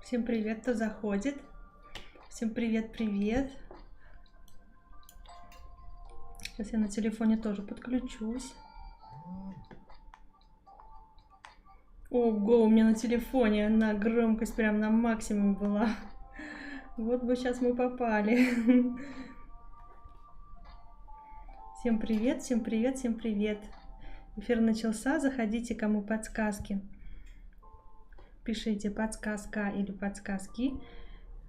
Всем привет, кто заходит. Всем привет. Сейчас я на телефоне тоже подключусь. Ого, у меня на телефоне на громкость прям на максимум была. Вот бы сейчас мы попали. Всем привет. Эфир начался, заходите, кому подсказки. Пишите подсказка или подсказки.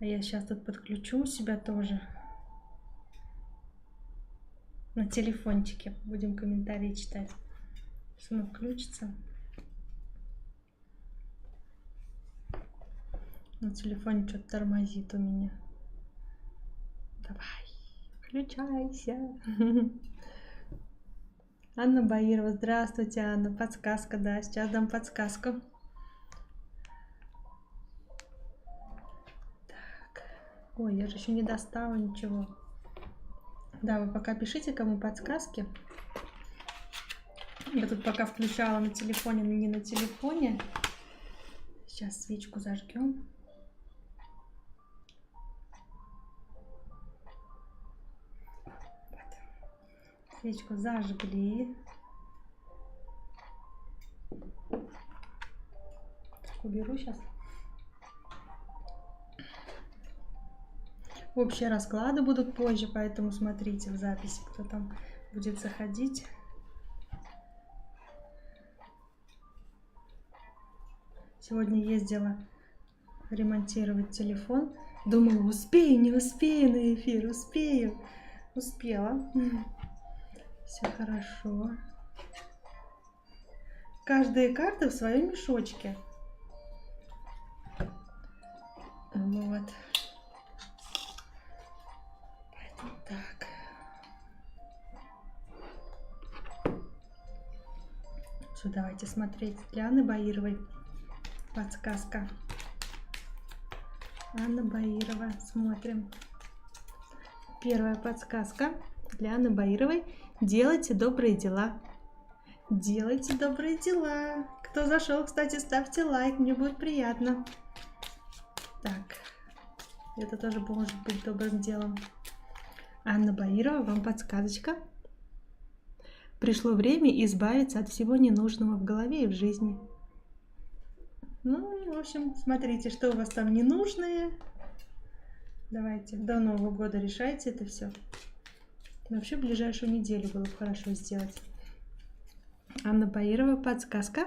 А я сейчас тут подключу себя тоже. На телефончике будем комментарии читать. Сейчас оно включится. На телефоне что-то тормозит у меня. Давай, включайся. Анна Баирова, здравствуйте, Анна. Подсказка, да, сейчас дам подсказку. Так, ой, я же еще не достала ничего. Да, вы пока пишите, кому подсказки. Я тут пока включала на телефоне, но не на телефоне. Сейчас свечку зажгем. Свечку зажгли. Так, уберу сейчас. Общие расклады будут позже, поэтому смотрите в записи, кто там будет заходить. Сегодня ездила ремонтировать телефон. Думала, успею, не успею на эфир, успею. Успела. Все хорошо. Каждая карта в своем мешочке. Вот. Поэтому так. Все, давайте смотреть. Для Анны Баировой подсказка. Анна Баирова. Смотрим. Первая подсказка для Анны Баировой. Делайте добрые дела. Делайте добрые дела. Кто зашел, кстати, ставьте лайк, мне будет приятно. Так, это тоже может быть добрым делом. Анна Баирова, вам подсказочка. Пришло время избавиться от всего ненужного в голове и в жизни. Ну, в общем, смотрите, что у вас там ненужное. Давайте до Нового года решайте это все. Вообще, в ближайшую неделю было бы хорошо сделать. Анна Баирова, подсказка.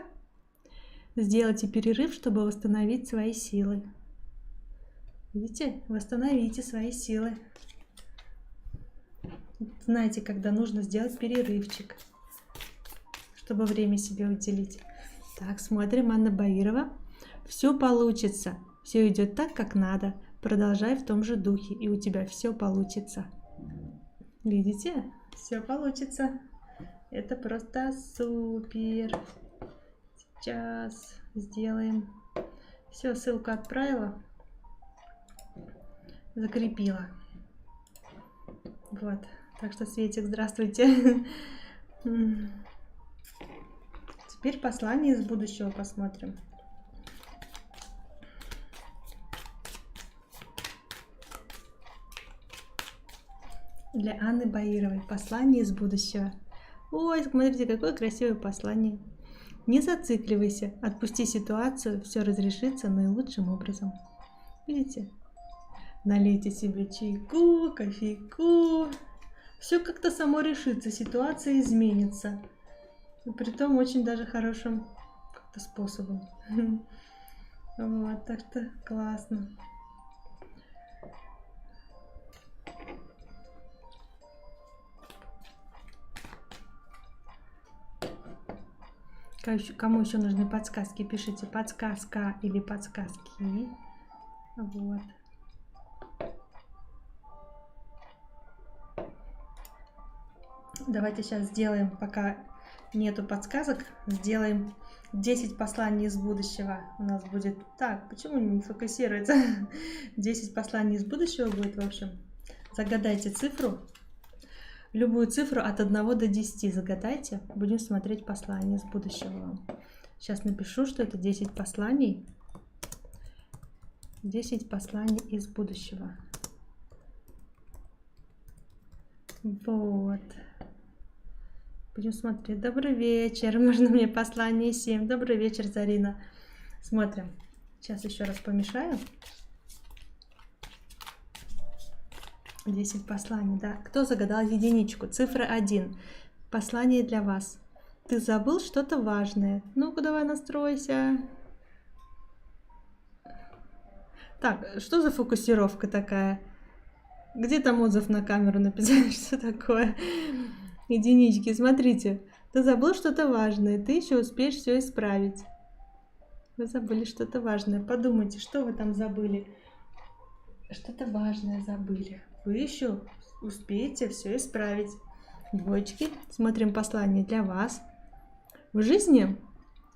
Сделайте перерыв, чтобы восстановить свои силы. Видите? Восстановите свои силы. Знаете, когда нужно сделать перерывчик, чтобы время себе уделить. Так, смотрим, Анна Баирова. Все получится. Все идет так, как надо. Продолжай в том же духе, и у тебя все получится. Видите? Все получится. Это просто супер. Сейчас сделаем. Все, ссылку отправила. Закрепила. Вот. Так что, Светик, здравствуйте. Теперь послание из будущего посмотрим. Для Анны Баировой. Послание из будущего. Ой, смотрите, какое красивое послание. Не зацикливайся, отпусти ситуацию, все разрешится наилучшим образом. Видите? Налейте себе чайку, кофейку. Все как-то само решится, ситуация изменится. И притом очень даже хорошим как-то способом. Вот, так что классно. Кому еще нужны подсказки, пишите подсказка или подсказки. Вот. Давайте сейчас сделаем, пока нету подсказок, сделаем 10 посланий из будущего. У нас будет... Так, почему не фокусируется? 10 посланий из будущего будет, в общем. Загадайте цифру. Любую цифру от 1 до 10 загадайте. Будем смотреть послание из будущего вам. Сейчас напишу, что это 10 посланий. 10 посланий из будущего. Вот. Будем смотреть. Добрый вечер. Можно мне послание 7? Добрый вечер, Зарина. Смотрим. Сейчас еще раз помешаю. 10 посланий, да. Кто загадал единичку? Цифра 1. Послание для вас. Ты забыл что-то важное. Ну-ка, давай настройся. Так, что за фокусировка такая? Где там отзыв на камеру написать? Что такое? Единички, смотрите. Ты забыл что-то важное. Ты еще успеешь все исправить. Вы забыли что-то важное. Подумайте, что вы там забыли. Что-то важное забыли. Вы еще успеете все исправить. Двоечки. Смотрим послание для вас. В жизни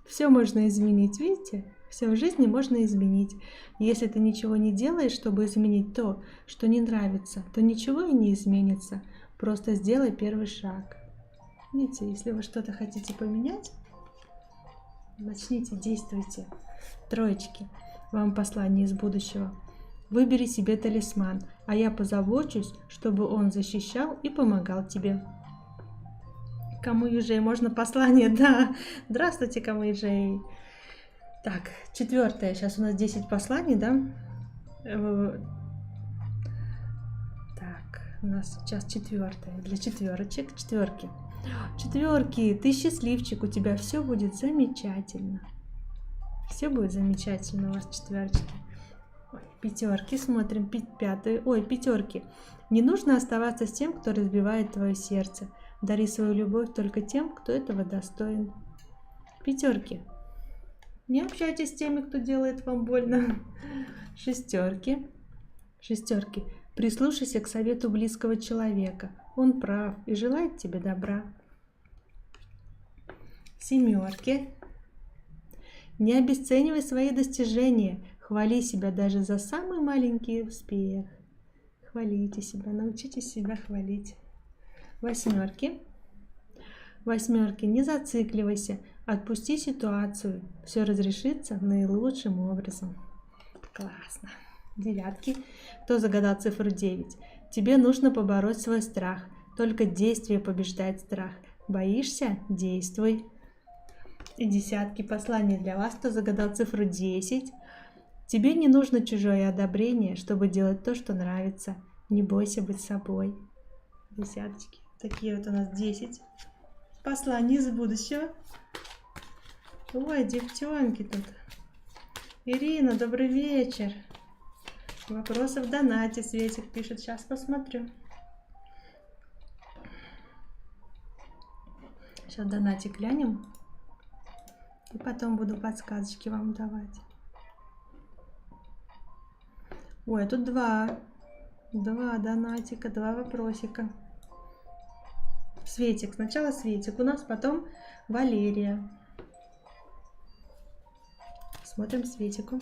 все можно изменить, видите? Все в жизни можно изменить. Если ты ничего не делаешь, чтобы изменить то, что не нравится, то ничего и не изменится. Просто сделай первый шаг. Видите, если вы что-то хотите поменять, начните, действуйте. Троечки. Вам послание из будущего. Выбери себе талисман, а я позабочусь, чтобы он защищал и помогал тебе. Кому Южей можно послание? Да. Здравствуйте, кому Южей. Так, 4. Сейчас у нас 10 посланий, да? Так, у нас сейчас 4. Для четверочек. Четверки. Четверки, ты счастливчик, у тебя все будет замечательно. Все будет замечательно у вас, четверочки. Пятерки, смотрим, 5. Ой, пятерки. Не нужно оставаться с тем, кто разбивает твое сердце. Дари свою любовь только тем, кто этого достоин. Пятерки. Не общайтесь с теми, кто делает вам больно. Шестерки. Шестерки. Прислушайся к совету близкого человека. Он прав и желает тебе добра. Семерки. Не обесценивай свои достижения. Хвали себя даже за самый маленький успех. Хвалите себя, научитесь себя хвалить. Восьмерки. Восьмерки. Не зацикливайся. Отпусти ситуацию. Все разрешится наилучшим образом. Классно. Девятки. Кто загадал цифру 9? Тебе нужно побороть свой страх. Только действие побеждает страх. Боишься? Действуй. И десятки. Послание для вас. Кто загадал цифру 10? Тебе не нужно чужое одобрение, чтобы делать то, что нравится. Не бойся быть собой. Десяточки. Такие вот у нас 10. Послание из будущего. Ой, девчонки тут. Ирина, добрый вечер. Вопросы в донате, Светик пишет. Сейчас посмотрю. Сейчас донатик глянем. И потом буду подсказочки вам давать. Ой, тут 2 донатика, 2 вопросика. Светик, сначала Светик у нас, потом Валерия. Смотрим Светику.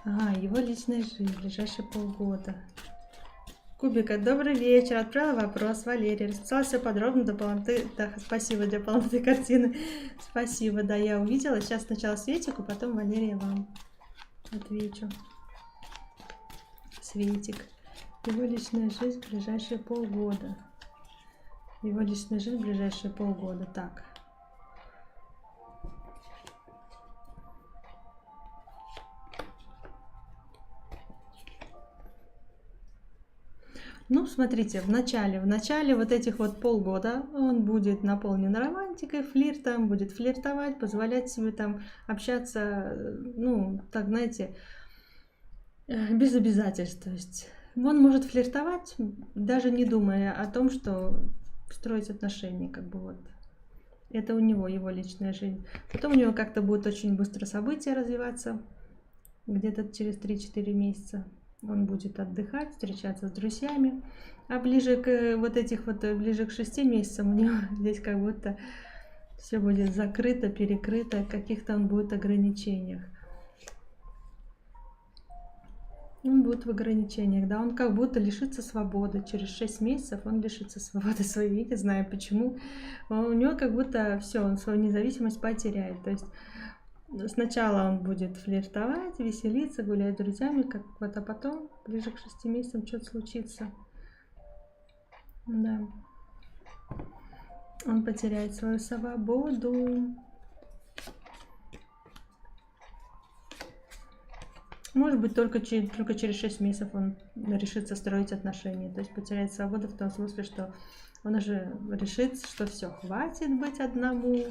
Его личная жизнь в ближайшие полгода. Кубика, добрый вечер. Отправила вопрос Валерия. Расписала все подробно до полноты. Да, спасибо для полноты картины. Спасибо, да, я увидела. Сейчас сначала Светику, потом Валерия вам отвечу. Светик. Его личная жизнь в ближайшие полгода. Его личная жизнь в ближайшие полгода. Так. Ну, смотрите, в начале вот этих вот полгода он будет наполнен романтикой, флиртом, будет флиртовать, позволять себе там общаться, ну, так, знаете, без обязательств. То есть он может флиртовать, даже не думая о том, что строить отношения, как бы вот. Это у него, его личная жизнь. Потом у него как-то будет очень быстро события развиваться, где-то через 3-4 месяца. Он будет отдыхать, встречаться с друзьями. А ближе к ближе к 6 месяцам у него здесь как будто все будет закрыто, перекрыто, в каких-то он будет ограничениях. Он будет в ограничениях, да, он как будто лишится свободы. Через 6 месяцев он лишится свободы своей, не знаю почему. У него как будто все, он свою независимость потеряет. То есть сначала он будет флиртовать, веселиться, гулять с друзьями, как вот, а потом, ближе к 6 месяцам, что-то случится. Да. Он потеряет свою свободу. Может быть, только через 6 месяцев он решится строить отношения. То есть потеряет свободу в том смысле, что он уже решит, что все, хватит быть одному.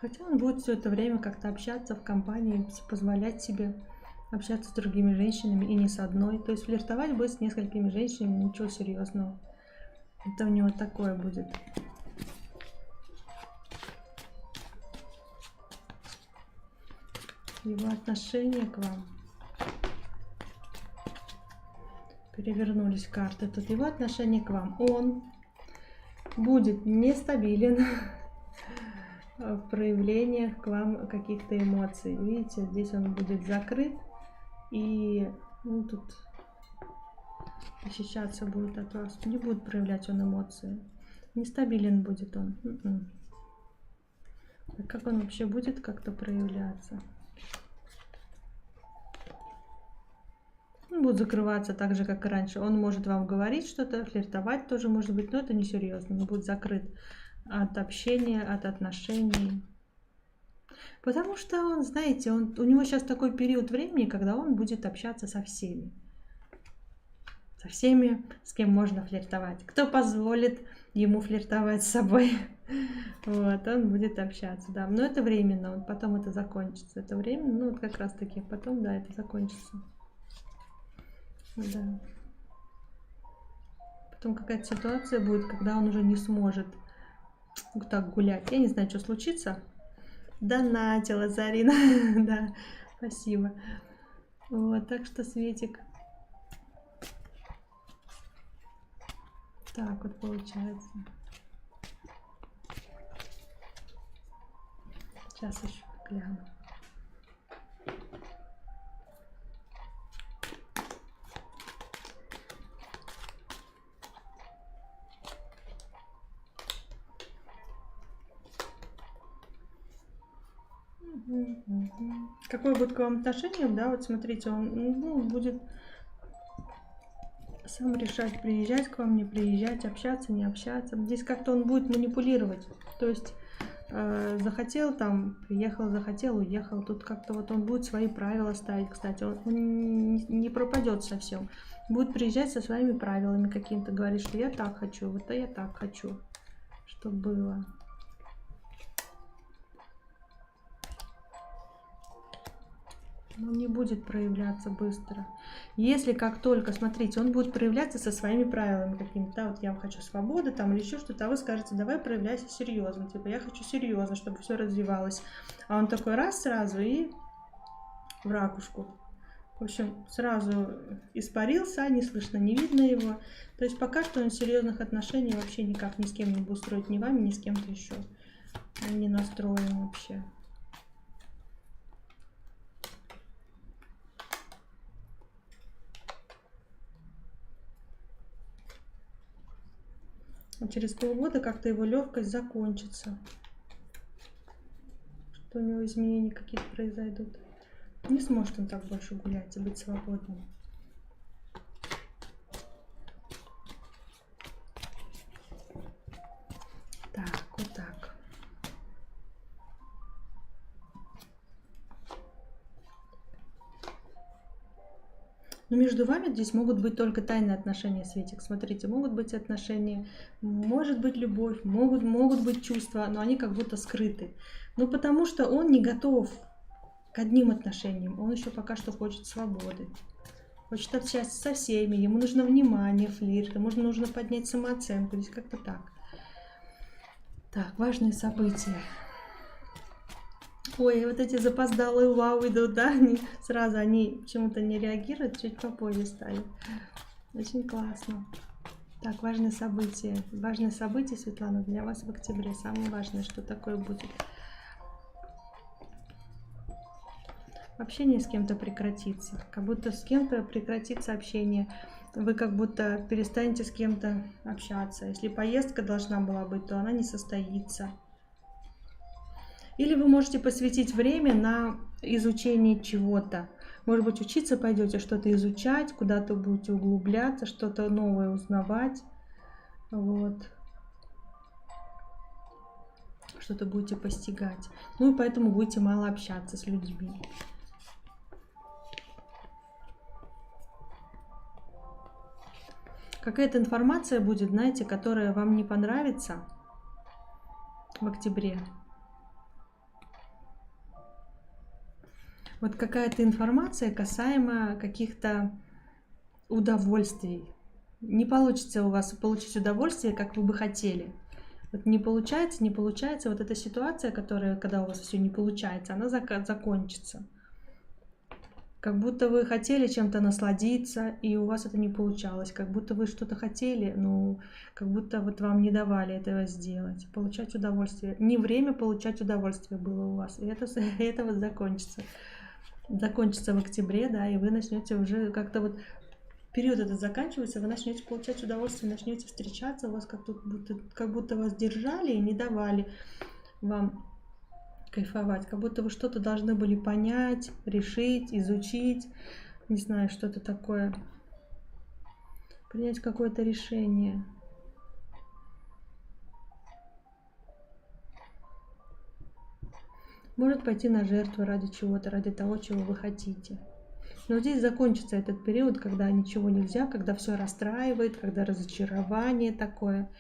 Хотя он будет все это время как-то общаться в компании, позволять себе общаться с другими женщинами и не с одной. То есть флиртовать будет с несколькими женщинами, ничего серьезного. Это у него такое будет. Его отношение к вам. Перевернулись карты. Тут его отношение к вам. Он будет нестабилен в проявлениях к вам каких-то эмоций. Видите, здесь он будет закрыт. И ну, тут защищаться будет от вас. Не будет проявлять он эмоции. Нестабилен будет он. А как он вообще будет как-то проявляться? Он будет закрываться так же, как и раньше. Он может вам говорить что-то, флиртовать тоже может быть, но это не серьезно. Он будет закрыт от общения, от отношений. Потому что он, знаете, у него сейчас такой период времени, когда он будет общаться со всеми. Со всеми, с кем можно флиртовать. Кто позволит ему флиртовать с собой. Вот, он будет общаться, да. Но это временно, вот потом это закончится. Это временно, ну вот как раз таки потом, да, это закончится. Да. Потом какая-то ситуация будет, когда он уже не сможет вот так гулять. Я не знаю, что случится. Донатила, Зарина. Да, спасибо. Вот, так что, Светик. Так вот получается. Сейчас еще гляну. Какое будет к вам отношение, да, вот смотрите, он будет сам решать, приезжать к вам, не приезжать, общаться, не общаться. Здесь как-то он будет манипулировать, то есть захотел там, приехал, захотел, уехал. Тут как-то вот он будет свои правила ставить, кстати, он не пропадет совсем. Будет приезжать со своими правилами каким-то, говорить, что я так хочу, вот я так хочу, чтобы было. Он не будет проявляться быстро. Если как только, смотрите, он будет проявляться со своими правилами какими-то, да, вот я хочу свободы там или еще что-то, а вы скажете, давай проявляйся серьезно, типа я хочу серьезно, чтобы все развивалось. А он такой раз сразу и в ракушку. В общем, сразу испарился, не слышно, не видно его. То есть пока что он серьезных отношений вообще никак ни с кем не будет строить, ни вами, ни с кем-то еще. Он не настроен вообще. А через полгода как-то его легкость закончится. Что у него изменения какие-то произойдут. Не сможет он так больше гулять и быть свободным. Так, вот так. Но между вами здесь могут быть только тайные отношения, Светик. Смотрите, могут быть отношения, может быть любовь, могут быть чувства, но они как будто скрыты. Ну, потому что он не готов к одним отношениям. Он еще пока что хочет свободы. Хочет общаться со всеми. Ему нужно внимание, флирт. Ему нужно поднять самооценку. Здесь как-то так. Так, важные события. Ой, вот эти запоздалые вау идут, да? Сразу они почему-то не реагируют, чуть попозже стали. Очень классно. Так, важные события. Важные события, Светлана, для вас в октябре. Самое важное, что такое будет. Общение с кем-то прекратится. Как будто с кем-то прекратится общение. Вы как будто перестанете с кем-то общаться. Если поездка должна была быть, то она не состоится. Или вы можете посвятить время на изучение чего-то. Может быть, учиться пойдете, что-то изучать, куда-то будете углубляться, что-то новое узнавать. Вот. Что-то будете постигать. Ну и поэтому будете мало общаться с людьми. Какая-то информация будет, знаете, которая вам не понравится в октябре. Вот какая-то информация касаемо каких-то удовольствий. Не получится у вас получить удовольствие, как вы бы хотели. Вот не получается, не получается. Вот эта ситуация, которая, когда у вас все не получается, она закончится. Как будто вы хотели чем-то насладиться, и у вас это не получалось. Как будто вы что-то хотели, но как будто вот вам не давали этого сделать. Получать удовольствие. Не время получать удовольствие было у вас. И это вот закончится. Закончится в октябре, да, и вы начнете уже как-то вот... Период этот заканчивается, вы начнете получать удовольствие, начнете встречаться, у вас как будто вас держали и не давали вам кайфовать, как будто вы что-то должны были понять, решить, изучить, не знаю, что-то такое, принять какое-то решение. Может пойти на жертву ради чего-то, ради того, чего вы хотите. Но здесь закончится этот период, когда ничего нельзя, когда все расстраивает, когда разочарование такое,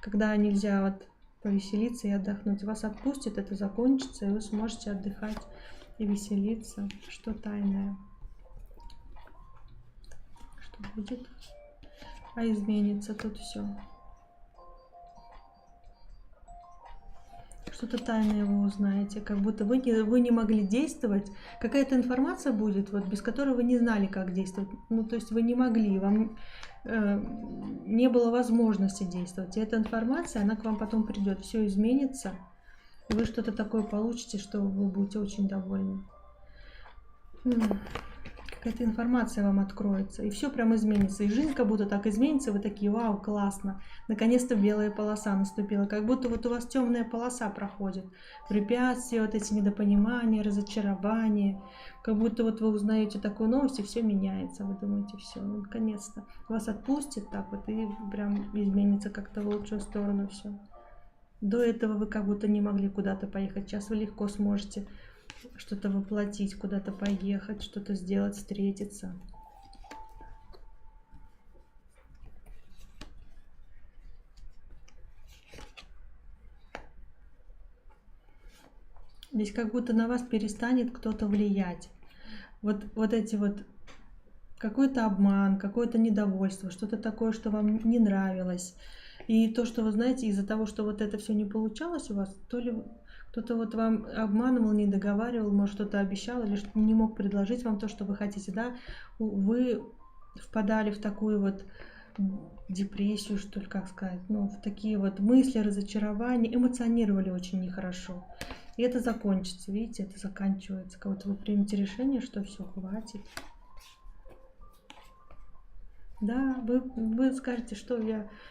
когда нельзя вот повеселиться и отдохнуть. Вас отпустит, это закончится, и вы сможете отдыхать и веселиться. Что тайное? Что будет? А изменится тут все. Что-то тайное вы узнаете, как будто вы не могли действовать. Какая-то информация будет, вот, без которой вы не знали, как действовать. Ну, то есть вы не могли, вам не было возможности действовать. И эта информация, она к вам потом придет, все изменится, и вы что-то такое получите, что вы будете очень довольны. Какая-то информация вам откроется, и все прям изменится. И жизнь как будто так изменится, вы такие: вау, классно, наконец-то белая полоса наступила. Как будто вот у вас темная полоса проходит. Препятствия, вот эти недопонимания, разочарования. Как будто вот вы узнаете такую новость, и все меняется. Вы думаете: все, наконец-то. Вас отпустит так вот, и прям изменится как-то в лучшую сторону все. До этого вы как будто не могли куда-то поехать. Сейчас вы легко сможете что-то воплотить, куда-то поехать, что-то сделать, встретиться. Здесь как будто на вас перестанет кто-то влиять. Вот эти вот какой-то обман, какое-то недовольство, что-то такое, что вам не нравилось. И то, что вы знаете, из-за того, что вот это все не получалось у вас, то ли кто-то вот вам обманывал, не договаривал, может, что-то обещал или что не мог предложить вам то, что вы хотите, да, вы впадали в такую вот депрессию, что ли, как сказать, ну, в такие вот мысли, разочарования, эмоционировали очень нехорошо. И это закончится, видите, это заканчивается. Как будто вы примете решение, что все, хватит. Да, вы скажете, что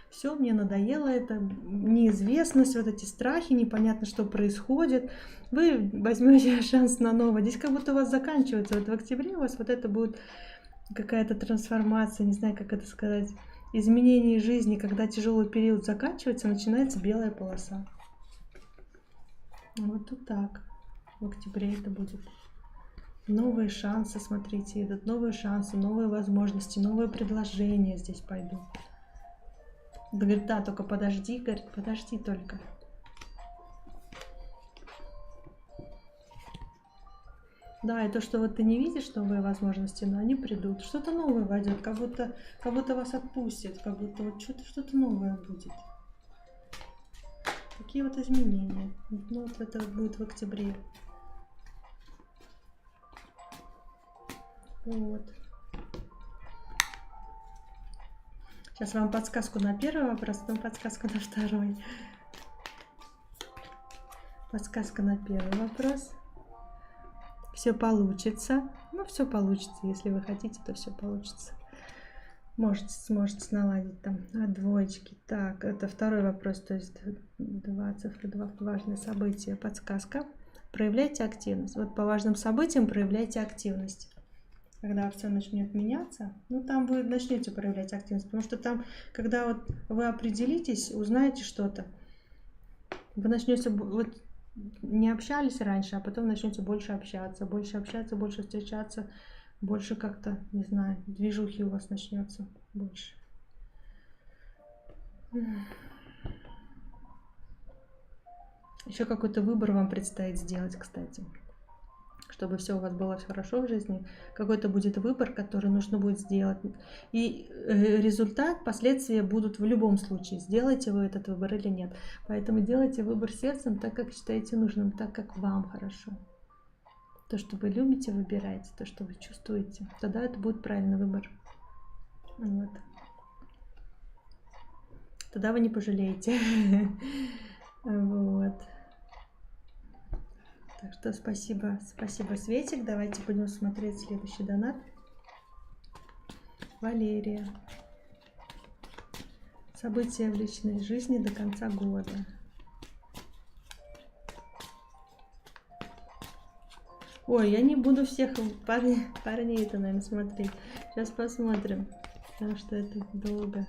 все, мне надоело это, неизвестность, вот эти страхи, непонятно, что происходит. Вы возьмете шанс на новое. Здесь как будто у вас заканчивается. Вот в октябре у вас вот это будет какая-то трансформация, не знаю, как это сказать, изменение жизни, когда тяжелый период заканчивается, начинается белая полоса. Вот тут так. В октябре это будет. Новые шансы, смотрите, идут новые шансы, новые возможности, новые предложения здесь пойдут. Да, говорит, да, только подожди, говорит, подожди только. Да, и то, что вот ты не видишь новые возможности, но они придут. Что-то новое войдет, как будто вас отпустит, как будто вот что-то новое будет. Такие вот изменения. Ну, вот это вот будет в октябре. Вот. Сейчас вам подсказку на первый вопрос, потом подсказку на второй. Подсказка на первый вопрос. Все получится. Ну, все получится. Если вы хотите, то все получится. Сможете наладить там двоечки. Так, это второй вопрос. То есть 2, цифра 2, важное событие. Подсказка. Проявляйте активность. Вот по важным событиям проявляйте активность. Когда все начнет меняться, ну там вы начнете проявлять активность. Потому что там, когда вот вы определитесь, узнаете что-то, вы начнете, вот не общались раньше, а потом начнете больше общаться, больше встречаться, больше как-то, не знаю, движухи у вас начнется больше. Еще какой-то выбор вам предстоит сделать, кстати. Чтобы все у вас было хорошо в жизни, какой-то будет выбор, который нужно будет сделать. И результат, последствия будут в любом случае, сделаете вы этот выбор или нет. Поэтому делайте выбор сердцем так, как считаете нужным, так, как вам хорошо. То, что вы любите, выбирайте, то, что вы чувствуете. Тогда это будет правильный выбор. Вот. Тогда вы не пожалеете. Вот. Так что спасибо, Светик. Давайте будем смотреть следующий донат. Валерия. События в личной жизни до конца года. Ой, я не буду всех парней-то, наверное, смотреть. Сейчас посмотрим, потому что это долго.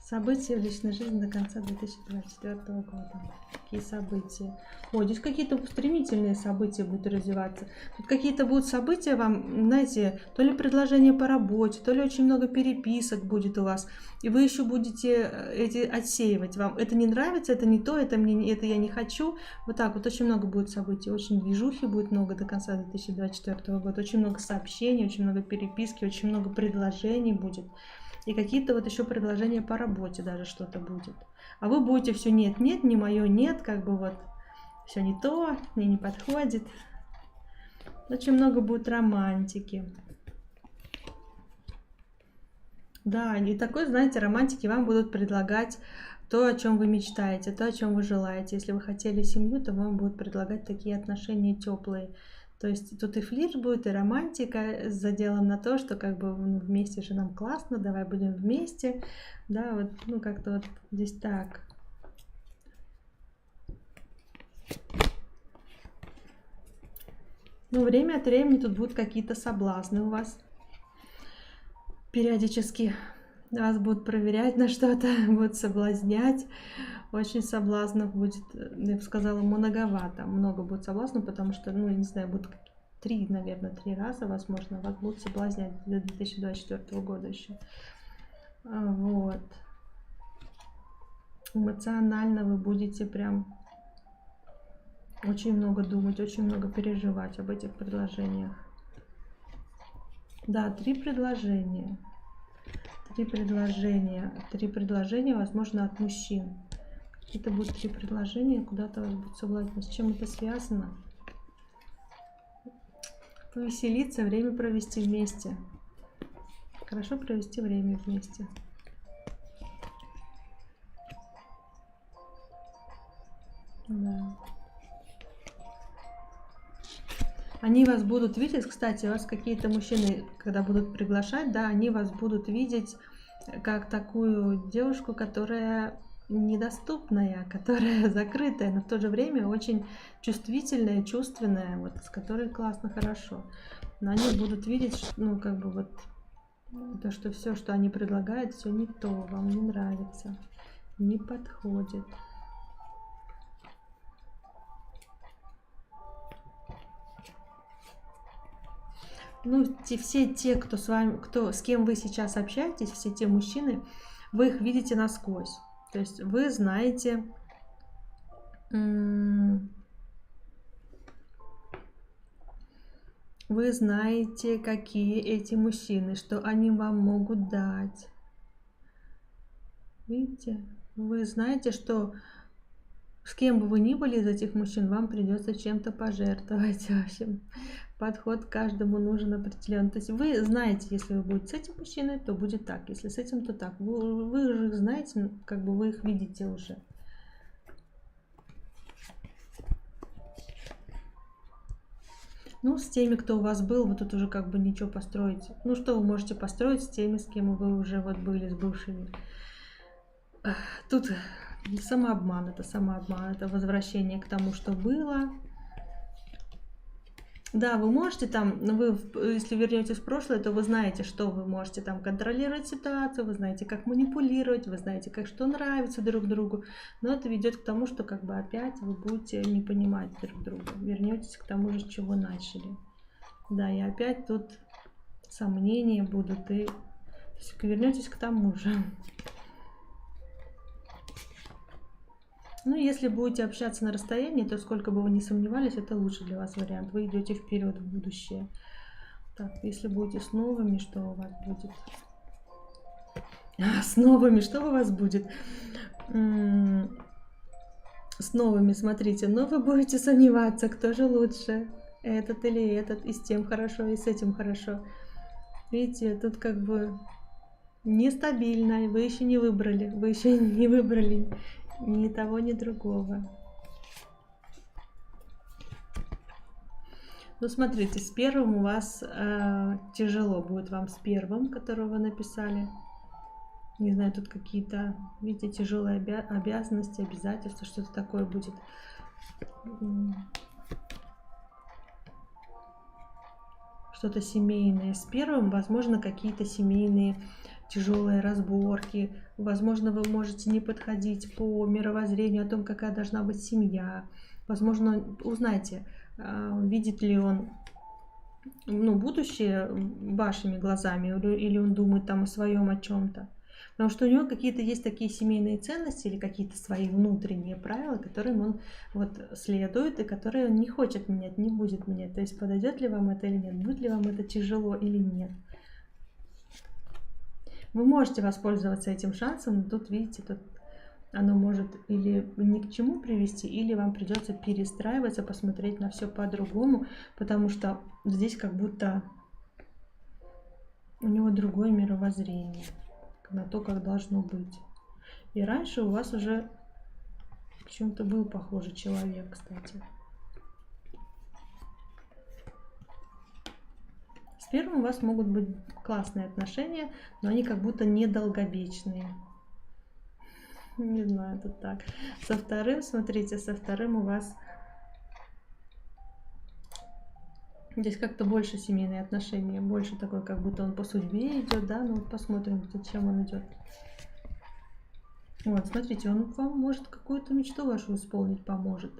События в личной жизни до конца 2024 года. Какие события? Ой, здесь какие-то стремительные события будут развиваться. Тут какие-то будут события вам, знаете, то ли предложение по работе, то ли очень много переписок будет у вас. И вы еще будете эти отсеивать. Вам это не нравится, это не то, это я не хочу. Вот так вот очень много будет событий. Очень движухи будет много до конца 2024 года. Очень много сообщений, очень много переписки, очень много предложений будет. И какие-то вот еще предложения по работе даже что-то будет. А вы будете все нет, нет, не мое, нет, как бы вот все не то, мне не подходит. Очень много будет романтики. Да, и такой, знаете, романтики вам будут предлагать то, о чем вы мечтаете, то, о чем вы желаете. Если вы хотели семью, то вам будут предлагать такие отношения теплые. То есть тут и флирт будет, и романтика с заделом на то, что как бы вместе же нам классно, давай будем вместе. Да, вот, ну как-то вот здесь так. Ну, время от времени тут будут какие-то соблазны у вас. Периодически вас будут проверять на что-то, будут соблазнять. Очень соблазнов будет, я бы сказала, многовато. Много будет соблазнов, потому что, ну, я не знаю, будет 3 раза, возможно, вас будут соблазнять до 2024 года еще. Вот. Эмоционально вы будете прям очень много думать, очень много переживать об этих предложениях. Да, 3 предложения. 3 предложения, возможно, от мужчин. Какие-то будут 3 предложения, куда-то вас будут соблазнять. С чем это связано? Повеселиться, время провести вместе. Хорошо провести время вместе. Да. Они вас будут видеть, кстати, вас какие-то мужчины, когда будут приглашать, да, они вас будут видеть как такую девушку, которая недоступная, которая закрытая, но в то же время очень чувствительная, чувственная, вот с которой классно, хорошо. Но они будут видеть, ну, как бы вот то, что все, что они предлагают, все не то, вам не нравится, не подходит. Ну, все те, кто с вами, с кем вы сейчас общаетесь, все те мужчины, вы их видите насквозь. То есть вы знаете, какие эти мужчины, что они вам могут дать. Видите? Вы знаете, что с кем бы вы ни были из этих мужчин, вам придется чем-то пожертвовать. В общем, подход к каждому нужен определенный. То есть вы знаете, если вы будете с этим мужчиной, то будет так. Если с этим, то так. Вы же их знаете, как бы вы их видите уже. Ну, с теми, кто у вас был, вы тут уже как бы ничего построить. Ну, что вы можете построить с теми, с кем вы уже вот были, с бывшими. Тут самообман, это возвращение к тому, что было. Да, вы можете там, если вернетесь в прошлое, то вы знаете, что вы можете там контролировать ситуацию, вы знаете, как манипулировать, вы знаете, как что нравится друг другу. Но это ведет к тому, что как бы опять вы будете не понимать друг друга. Вернетесь к тому же, с чего начали. Да, и опять тут сомнения будут, и вернетесь к тому же. Ну, если будете общаться на расстоянии, то сколько бы вы ни сомневались, это лучший для вас вариант. Вы идете вперед в будущее. Так, если будете с новыми, что у вас будет? С новыми, что у вас будет? С новыми, смотрите, но вы будете сомневаться, кто же лучше, этот или этот, и с тем хорошо, и с этим хорошо. Видите, тут как бы нестабильно, и вы еще не выбрали ни того, ни другого. Ну, смотрите, с первым у вас тяжело будет вам, с первым, которого вы написали. Не знаю, тут какие-то, видите, тяжелые обязанности, обязательства, что-то такое будет. Что-то семейное. С первым, возможно, какие-то семейные тяжелые разборки. Возможно, вы можете не подходить по мировоззрению о том, какая должна быть семья. Возможно, узнайте, видит ли он будущее вашими глазами, или он думает там о своем, о чем-то. Потому что у него какие-то есть такие семейные ценности или какие-то свои внутренние правила, которым он вот следует и которые он не хочет менять, не будет менять. То есть подойдет ли вам это или нет, будет ли вам это тяжело или нет. Вы можете воспользоваться этим шансом, но тут, видите, тут оно может или ни к чему привести, или вам придется перестраиваться, посмотреть на все по-другому, потому что здесь как будто у него другое мировоззрение на то, как должно быть. И раньше у вас уже почему-то был похожий человек, кстати. С первым у вас могут быть классные отношения, но они как будто недолговечные. Не знаю, тут так. Со вторым, смотрите, со вторым у вас здесь как-то больше семейные отношения, больше такой, как будто он по судьбе идет, да, ну вот посмотрим, зачем он идет. Вот, смотрите, он вам может какую-то мечту вашу исполнить, поможет.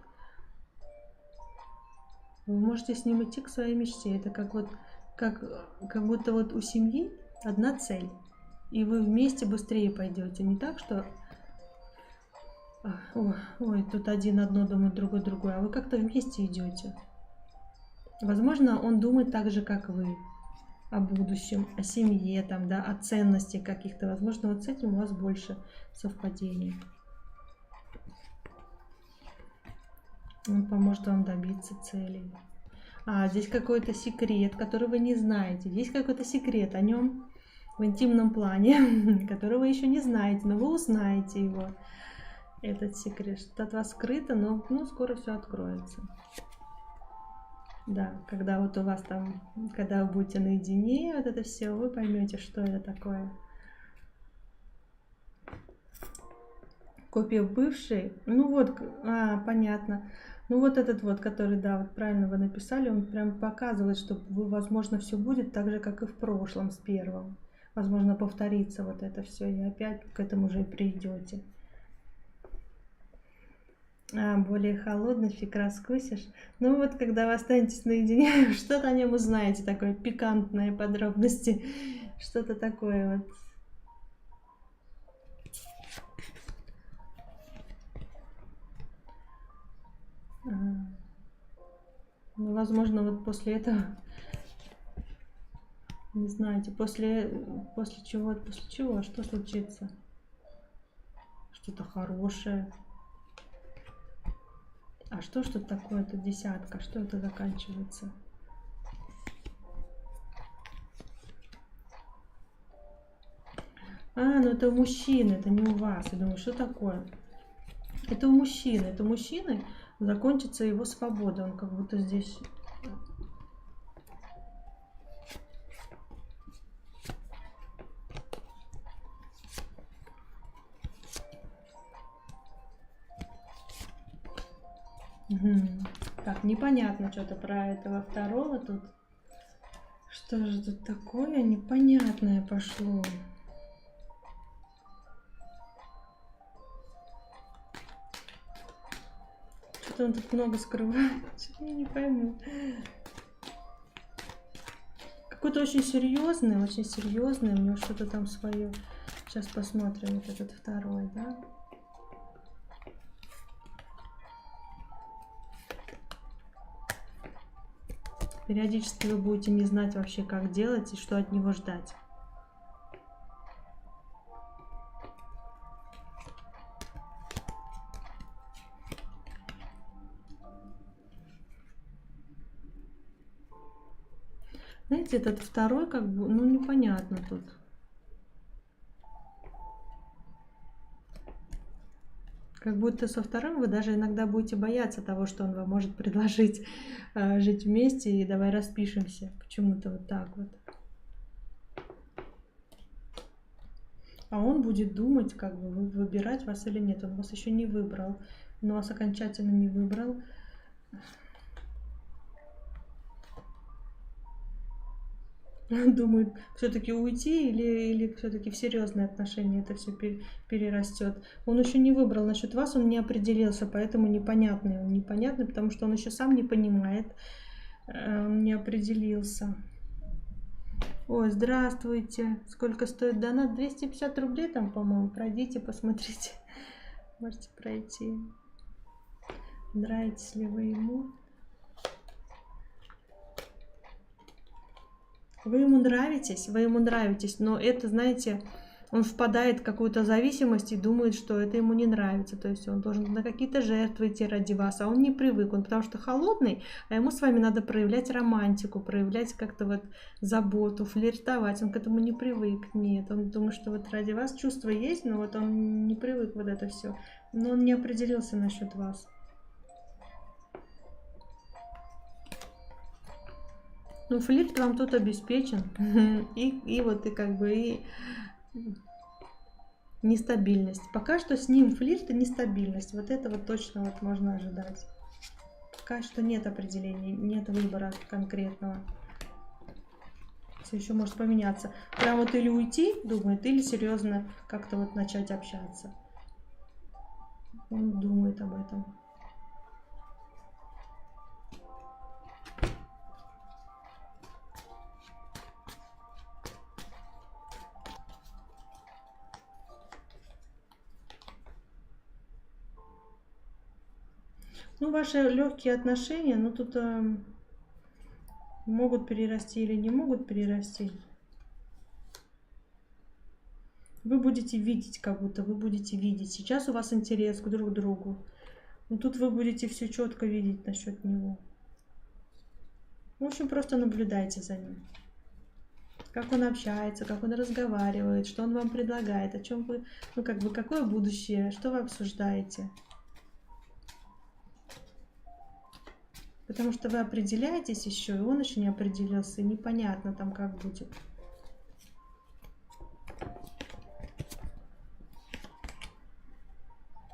Вы можете с ним идти к своей мечте. Это как вот, как будто вот у семьи одна цель, и вы вместе быстрее пойдете. Не так, что ой, тут один одно думает, другой другое, а вы как-то вместе идете. Возможно, он думает так же, как вы, о будущем, о семье, там, да, о ценностях каких-то. Возможно, вот с этим у вас больше совпадений. Он поможет вам добиться целей. Здесь какой-то секрет, который вы не знаете. Есть какой-то секрет о нем в интимном плане, который вы еще не знаете, но вы узнаете его. Этот секрет, что от вас скрыто, но скоро все откроется. Да, когда вот у вас там, когда вы будете наедине, вот это все, вы поймете, что это такое. Копия бывшей, ну вот, понятно. Ну вот этот вот, который, да, вот правильно вы написали, он прям показывает, что возможно, все будет так же, как и в прошлом с первым. Возможно, повторится вот это все, и опять к этому же и придете. Более холодный, фиг раскусишь. Ну вот, когда вы останетесь наедине, что-то о нем узнаете, такое пикантное подробности. Что-то такое вот. Ну, возможно, вот после этого, не знаете, после чего, что случится? Что-то хорошее. А что такое? Это десятка. Что это заканчивается? Ну это у мужчины, это не у вас. Я думаю, что такое? Это у мужчины. Это у мужчины закончится его свобода. Он как будто здесь... Так, непонятно что-то про этого второго тут. Что же тут такое непонятное пошло? Что-то он тут много скрывает. Я не пойму. Какой-то очень серьезный, у него что-то там свое. Сейчас посмотрим вот этот второй, да? Периодически вы будете не знать вообще, как делать и что от него ждать. Знаете, этот второй как бы, ну непонятно тут. Как будто со вторым вы даже иногда будете бояться того, что он вам может предложить жить вместе и давай распишемся. Почему-то вот так вот. А он будет думать, как бы выбирать вас или нет. Он вас еще не выбрал. Он вас окончательно не выбрал. Думает, все-таки уйти или все-таки в серьезные отношения это все перерастет. Он еще не выбрал насчет вас, он не определился, поэтому непонятный. Он непонятный, потому что он еще сам не понимает, он не определился. Ой, здравствуйте. Сколько стоит донат? 250 рублей там, по-моему. Пройдите, посмотрите. Можете пройти. Нравитесь ли вы ему? Вы ему нравитесь, но это, знаете, он впадает в какую-то зависимость и думает, что это ему не нравится. То есть он должен на какие-то жертвы идти ради вас, а он не привык, он потому что холодный, а ему с вами надо проявлять романтику, проявлять как-то вот заботу, флиртовать. Он к этому не привык, нет, он думает, что вот ради вас чувства есть, но вот он не привык вот это все, но он не определился насчет вас. Ну, флирт вам тут обеспечен. И вот и как бы и нестабильность. Пока что с ним флирт и нестабильность. Вот этого точно вот можно ожидать. Пока что нет определений, нет выбора конкретного. Все еще может поменяться. Прям вот или уйти, думает, или серьезно как-то вот начать общаться. Он думает об этом. Ну, ваши легкие отношения, ну, тут могут перерасти или не могут перерасти. Вы будете видеть, как будто вы будете видеть. Сейчас у вас интерес к друг другу. Но тут вы будете все четко видеть насчет него. В общем, просто наблюдайте за ним. Как он общается, как он разговаривает, что он вам предлагает, о чем вы, ну, как бы, какое будущее, что вы обсуждаете. Потому что вы определяетесь еще, и он еще не определился, и непонятно там, как будет.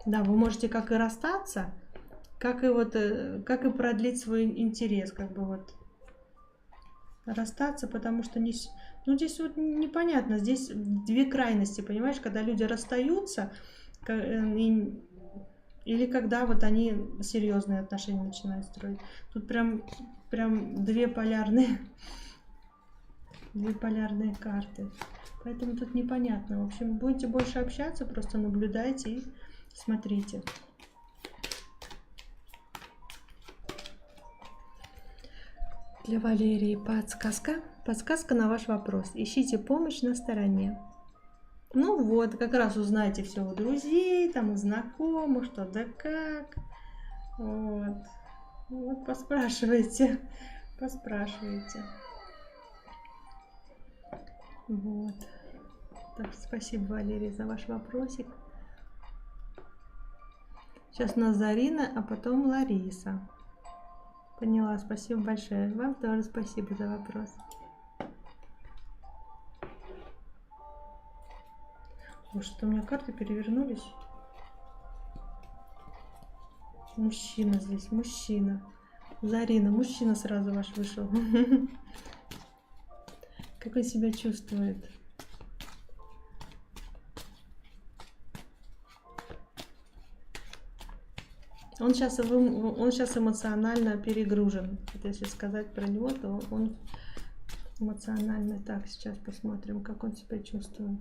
Да, вы можете как и расстаться, как и вот, как и продлить свой интерес, как бы вот расстаться, потому что не, ну здесь вот непонятно, здесь две крайности, понимаешь, когда люди расстаются, или когда вот они серьезные отношения начинают строить. Тут прям две полярные карты. Поэтому тут непонятно. В общем, будете больше общаться, просто наблюдайте и смотрите. Для Валерии подсказка. Подсказка на ваш вопрос. Ищите помощь на стороне. Ну вот, как раз узнаете все у друзей, там у знакомых, что да как. Вот. Вот, поспрашивайте. Поспрашивайте. Вот. Так, спасибо, Валерий, за ваш вопросик. Сейчас у нас Зарина, а потом Лариса. Поняла, спасибо большое. Вам тоже спасибо за вопрос. Ой, что у меня карты перевернулись. Мужчина здесь, мужчина. Зарина, мужчина сразу ваш вышел. Как он себя чувствует? Он сейчас эмоционально перегружен. Вот если сказать про него, то он эмоционально. Так, сейчас посмотрим, как он себя чувствует.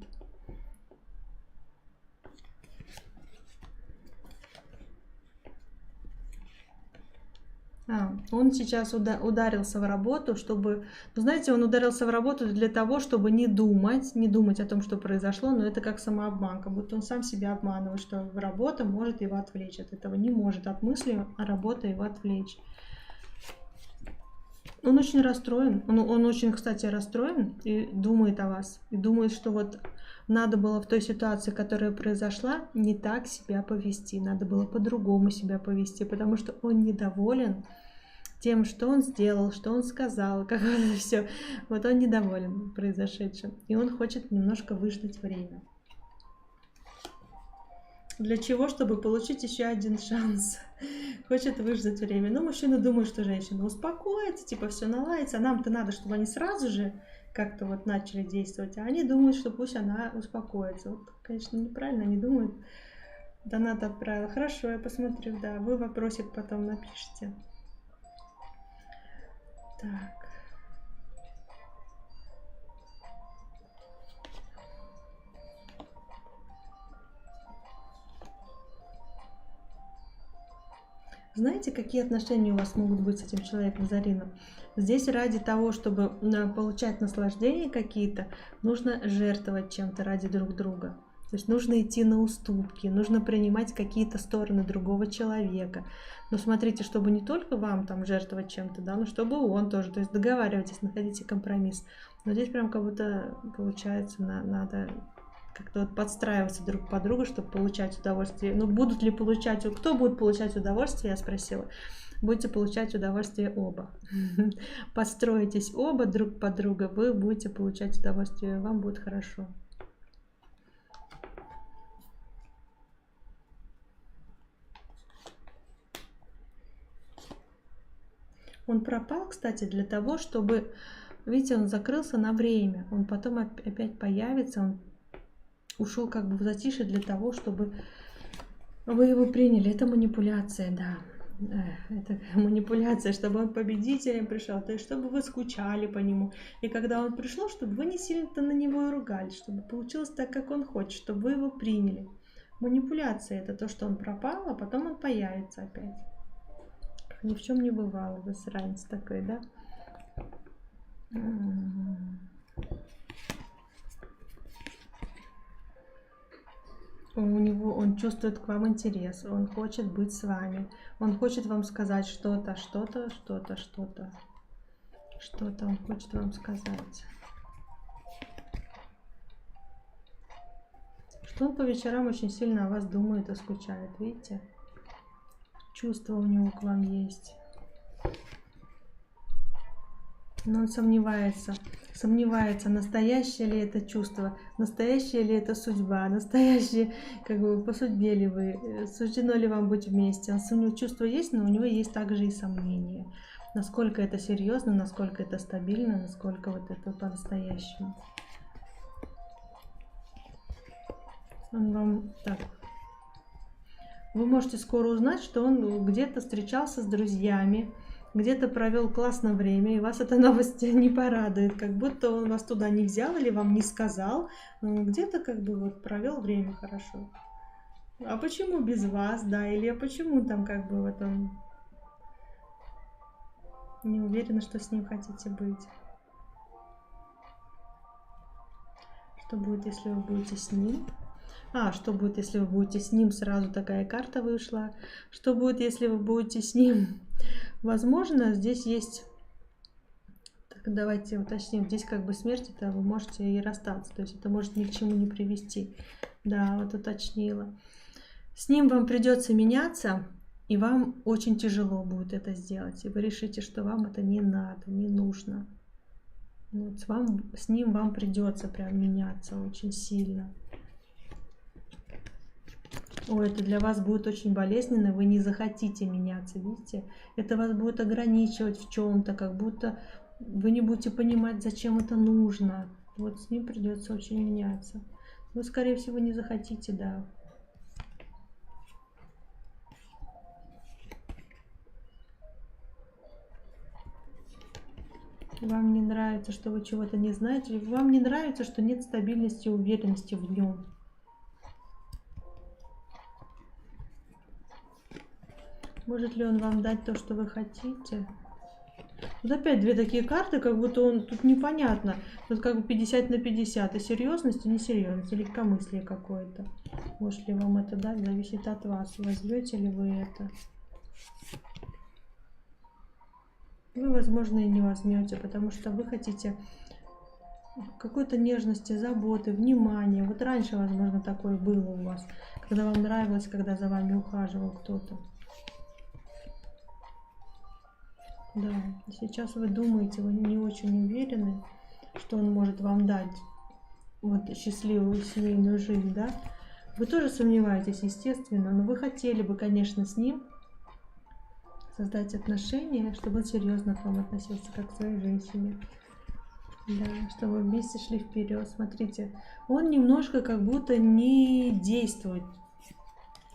Он сейчас ударился в работу, чтобы... Ну, знаете, он ударился в работу для того, чтобы не думать о том, что произошло, но это как самообман, как будто он сам себя обманывает, что работа может его отвлечь от этого. Не может от мысли, а работа его отвлечь. Он очень расстроен, он очень, кстати, расстроен и думает о вас. И думает, что вот надо было в той ситуации, которая произошла, не так себя повести. Надо было по-другому себя повести, потому что он недоволен тем, что он сделал, что он сказал, как это все. Вот он недоволен произошедшим. И он хочет немножко выждать время. Для чего? Чтобы получить еще один шанс. Хочет выждать время. Но мужчина думает, что женщина успокоится, типа все наладится. А нам-то надо, чтобы они сразу же как-то вот начали действовать. А они думают, что пусть она успокоится. Вот, конечно, неправильно. Они думают, донат отправила. Хорошо, я посмотрю, да. Вы вопросик потом напишите. Так. Знаете, какие отношения у вас могут быть с этим человеком, Зарина? Здесь ради того, чтобы получать наслаждения какие-то, нужно жертвовать чем-то ради друг друга. То есть нужно идти на уступки, нужно принимать какие-то стороны другого человека. Но смотрите, чтобы не только вам там жертвовать чем-то, да, но чтобы он тоже. То есть договаривайтесь, находите компромисс. Но здесь прям как будто получается, надо как-то вот подстраиваться друг под друга, чтобы получать удовольствие. Ну, будут ли получать, кто будет получать удовольствие, я спросила. Будете получать удовольствие оба. Подстроитесь оба друг под друга, вы будете получать удовольствие, вам будет хорошо. Он пропал, кстати, для того, чтобы... Видите, он закрылся на время. Он потом опять появится. Он ушел как бы в затишье для того, чтобы вы его приняли. Это манипуляция, да. Это манипуляция, чтобы он победителем пришел. То есть, чтобы вы скучали по нему. И когда он пришел, чтобы вы не сильно-то на него и ругались. Чтобы получилось так, как он хочет. Чтобы вы его приняли. Манипуляция — это то, что он пропал, а потом он появится опять. Ни в чем не бывало, засранец такой, да? Он чувствует к вам интерес, он хочет быть с вами, он хочет вам сказать что-то, что-то он хочет вам сказать. Что он по вечерам очень сильно о вас думает и скучает, видите? Чувство у него к вам есть. Но он сомневается, настоящее ли это чувство, настоящая ли это судьба, настоящее, как бы по судьбе ли вы, суждено ли вам быть вместе. У него чувство есть, но у него есть также и сомнения. Насколько это серьезно, насколько это стабильно, насколько вот это по-настоящему. Он вам так... Вы можете скоро узнать, что он где-то встречался с друзьями, где-то провел классное время, и вас эта новость не порадует, как будто он вас туда не взял или вам не сказал, где-то как бы вот провел время хорошо. А почему без вас, да, или почему там как бы вот он не уверена, что с ним хотите быть? Что будет, если вы будете с ним? Что будет, если вы будете с ним? Сразу такая карта вышла. Что будет, если вы будете с ним? Возможно, здесь есть... Так, Давайте уточним. Здесь как бы смерть, это вы можете и расстаться. То есть это может ни к чему не привести. Да, вот уточнила. С ним вам придется меняться, и вам очень тяжело будет это сделать. И вы решите, что вам это не надо, не нужно. Вот с ним вам придется прям меняться очень сильно. Ой, это для вас будет очень болезненно, вы не захотите меняться, видите? Это вас будет ограничивать в чем-то, как будто вы не будете понимать, зачем это нужно. Вот с ним придется очень меняться. Вы, скорее всего, не захотите, да. Вам не нравится, что вы чего-то не знаете, вам не нравится, что нет стабильности и уверенности в нем. Может ли он вам дать то, что вы хотите? Вот опять две такие карты, как будто он тут непонятно. Тут как бы 50 на 50. И серьезность, и несерьезность, и легкомыслие какое-то. Может ли вам это дать, зависит от вас. Возьмете ли вы это? Вы, возможно, и не возьмете, потому что вы хотите какой-то нежности, заботы, внимания. Вот раньше, возможно, такое было у вас, когда вам нравилось, когда за вами ухаживал кто-то. Да, сейчас вы думаете, вы не очень уверены, что он может вам дать вот счастливую семейную жизнь, да? Вы тоже сомневаетесь, естественно, но вы хотели бы, конечно, с ним создать отношения, чтобы он серьезно к вам относился, как к своей женщине. Да, чтобы вы вместе шли вперед. Смотрите, он немножко как будто не действует.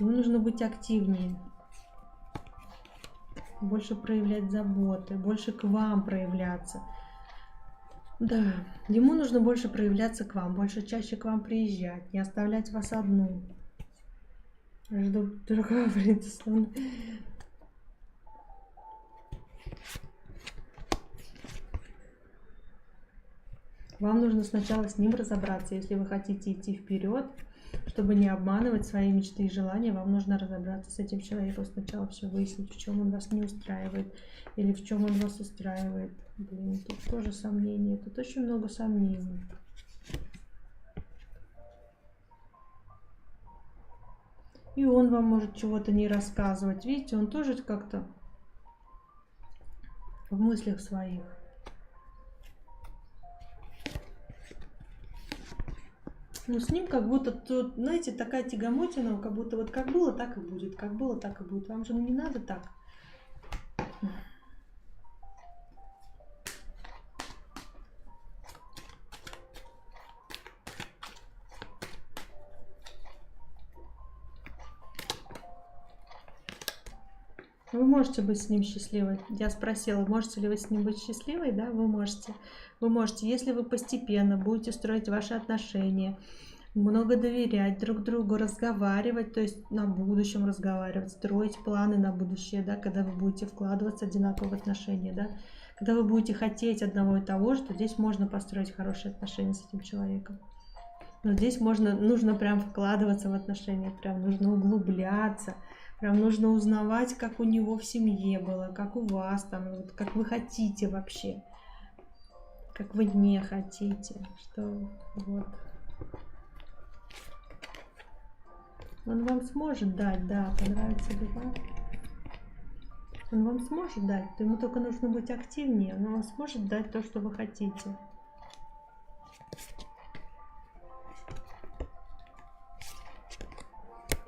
Ему нужно быть активнее. Больше проявлять заботы, больше к вам проявляться. Да, ему нужно больше проявляться к вам, больше чаще к вам приезжать, не оставлять вас одну. Жду другого принца. Вам нужно сначала с ним разобраться, если вы хотите идти вперед, чтобы не обманывать свои мечты и желания, вам нужно разобраться с этим человеком, сначала все выяснить, в чем он вас не устраивает, или в чем он вас устраивает. Блин, тут тоже сомнения, тут очень много сомнений. И он вам может чего-то не рассказывать, видите, он тоже как-то в мыслях своих. Ну, с ним как будто тут, знаете, такая тягомотина, как будто вот как было, так и будет. Как было, так и будет. Вам же не надо так. Вы можете быть с ним счастливой. Я спросила, можете ли вы с ним быть счастливой? Да, вы можете. Вы можете, если вы постепенно будете строить ваши отношения, много доверять друг другу, разговаривать, то есть на будущем разговаривать, строить планы на будущее, да, когда вы будете вкладываться одинаково в отношения, да, когда вы будете хотеть одного и того же, то здесь можно построить хорошие отношения с этим человеком. Но здесь нужно прям вкладываться в отношения, прям нужно углубляться. Прям нужно узнавать, как у него в семье было, как у вас там, вот, как вы хотите вообще, как вы не хотите, что вот. Он вам сможет дать, да, понравится ли вам. Он вам сможет дать, то ему только нужно быть активнее, он вам сможет дать то, что вы хотите.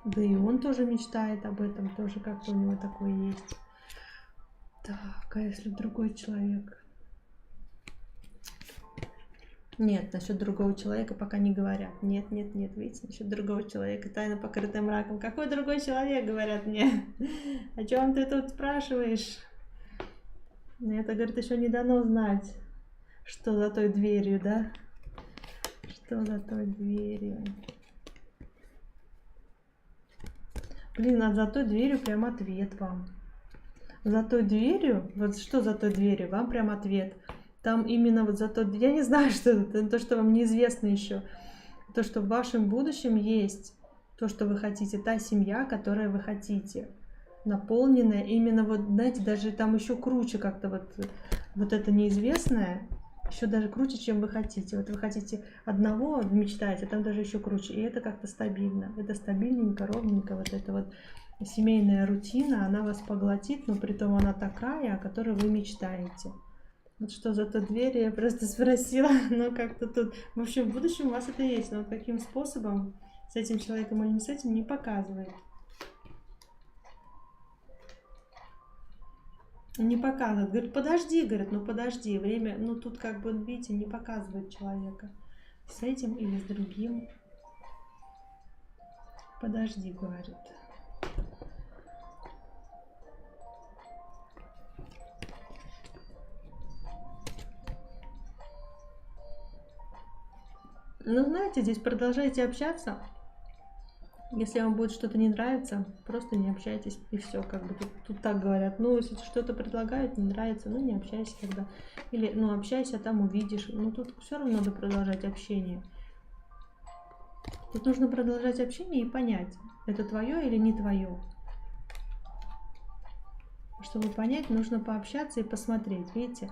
Да и он тоже мечтает об этом, тоже как-то у него такое есть. Так, а если другой человек? Нет, насчет другого человека пока не говорят. Нет, нет, нет, видите, насчет другого человека тайна покрытая мраком. Какой другой человек, говорят мне? О чем ты тут спрашиваешь? Это, говорит, еще не дано знать, что за той дверью, да? Что за той дверью? Блин, а за той дверью прям ответ вам. За той дверью, вот что за той дверью, вам прям ответ. Там именно вот за той, я не знаю, что это, то, что вам неизвестно еще. То, что в вашем будущем есть то, что вы хотите, та семья, которую вы хотите. Наполненная, именно вот, знаете, даже там еще круче как-то вот это неизвестное. еще даже круче, чем вы хотите. Вот вы хотите одного, мечтаете, а там даже еще круче. И это как-то стабильно. Это стабильненько, ровненько. Вот эта вот семейная рутина, она вас поглотит, но при том она такая, о которой вы мечтаете. Вот что за та дверь, я просто спросила, но как-то тут... В общем, в будущем у вас это есть, но вот каким способом, с этим человеком или не с этим, не показывает. Не показывает. Говорит, подожди, говорит, ну подожди, время, ну тут как бы, видите, не показывает человека. С этим или с другим. Подожди, говорит. Ну, знаете, здесь продолжайте общаться. Если вам будет что-то не нравиться, просто не общайтесь, и все, как бы тут так говорят. Ну, если что-то предлагают, не нравится, ну, не общайся тогда. Или, ну, общайся, там увидишь. Ну, тут все равно надо продолжать общение. Тут нужно продолжать общение и понять, это твое или не твое. Чтобы понять, нужно пообщаться и посмотреть, видите,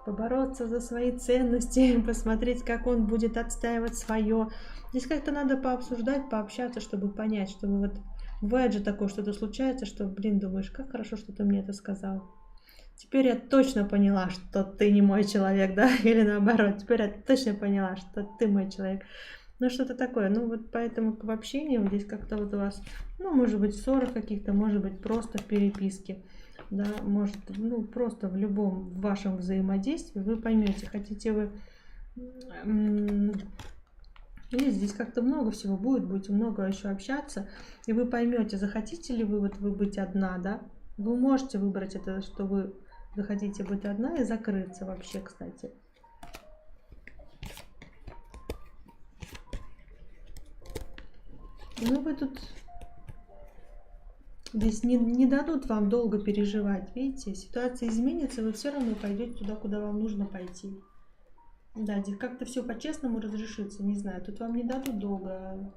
побороться за свои ценности, посмотреть, как он будет отстаивать свое. Здесь как-то надо пообсуждать, пообщаться, чтобы понять, чтобы вот бывает же такое, что-то случается, что, блин, думаешь, как хорошо, что ты мне это сказал. Теперь я точно поняла, что ты не мой человек, да, или наоборот, теперь я точно поняла, что ты мой человек. Ну, что-то такое. Ну, вот поэтому в общении здесь как-то вот у вас, ну, может быть, в ссорах каких-то, может быть, просто в переписке. Да, может, ну, просто в любом вашем взаимодействии вы поймете, хотите вы... Или здесь как-то много всего будет, будете много еще общаться, и вы поймете, захотите ли вы, вот вы быть одна, да? Вы можете выбрать это, что вы захотите быть одна и закрыться вообще, кстати. Ну, вы тут... Здесь не дадут вам долго переживать, видите? Ситуация изменится, вы все равно пойдете туда, куда вам нужно пойти. Да, здесь как-то все по-честному разрешится, не знаю. Тут вам не дадут долго,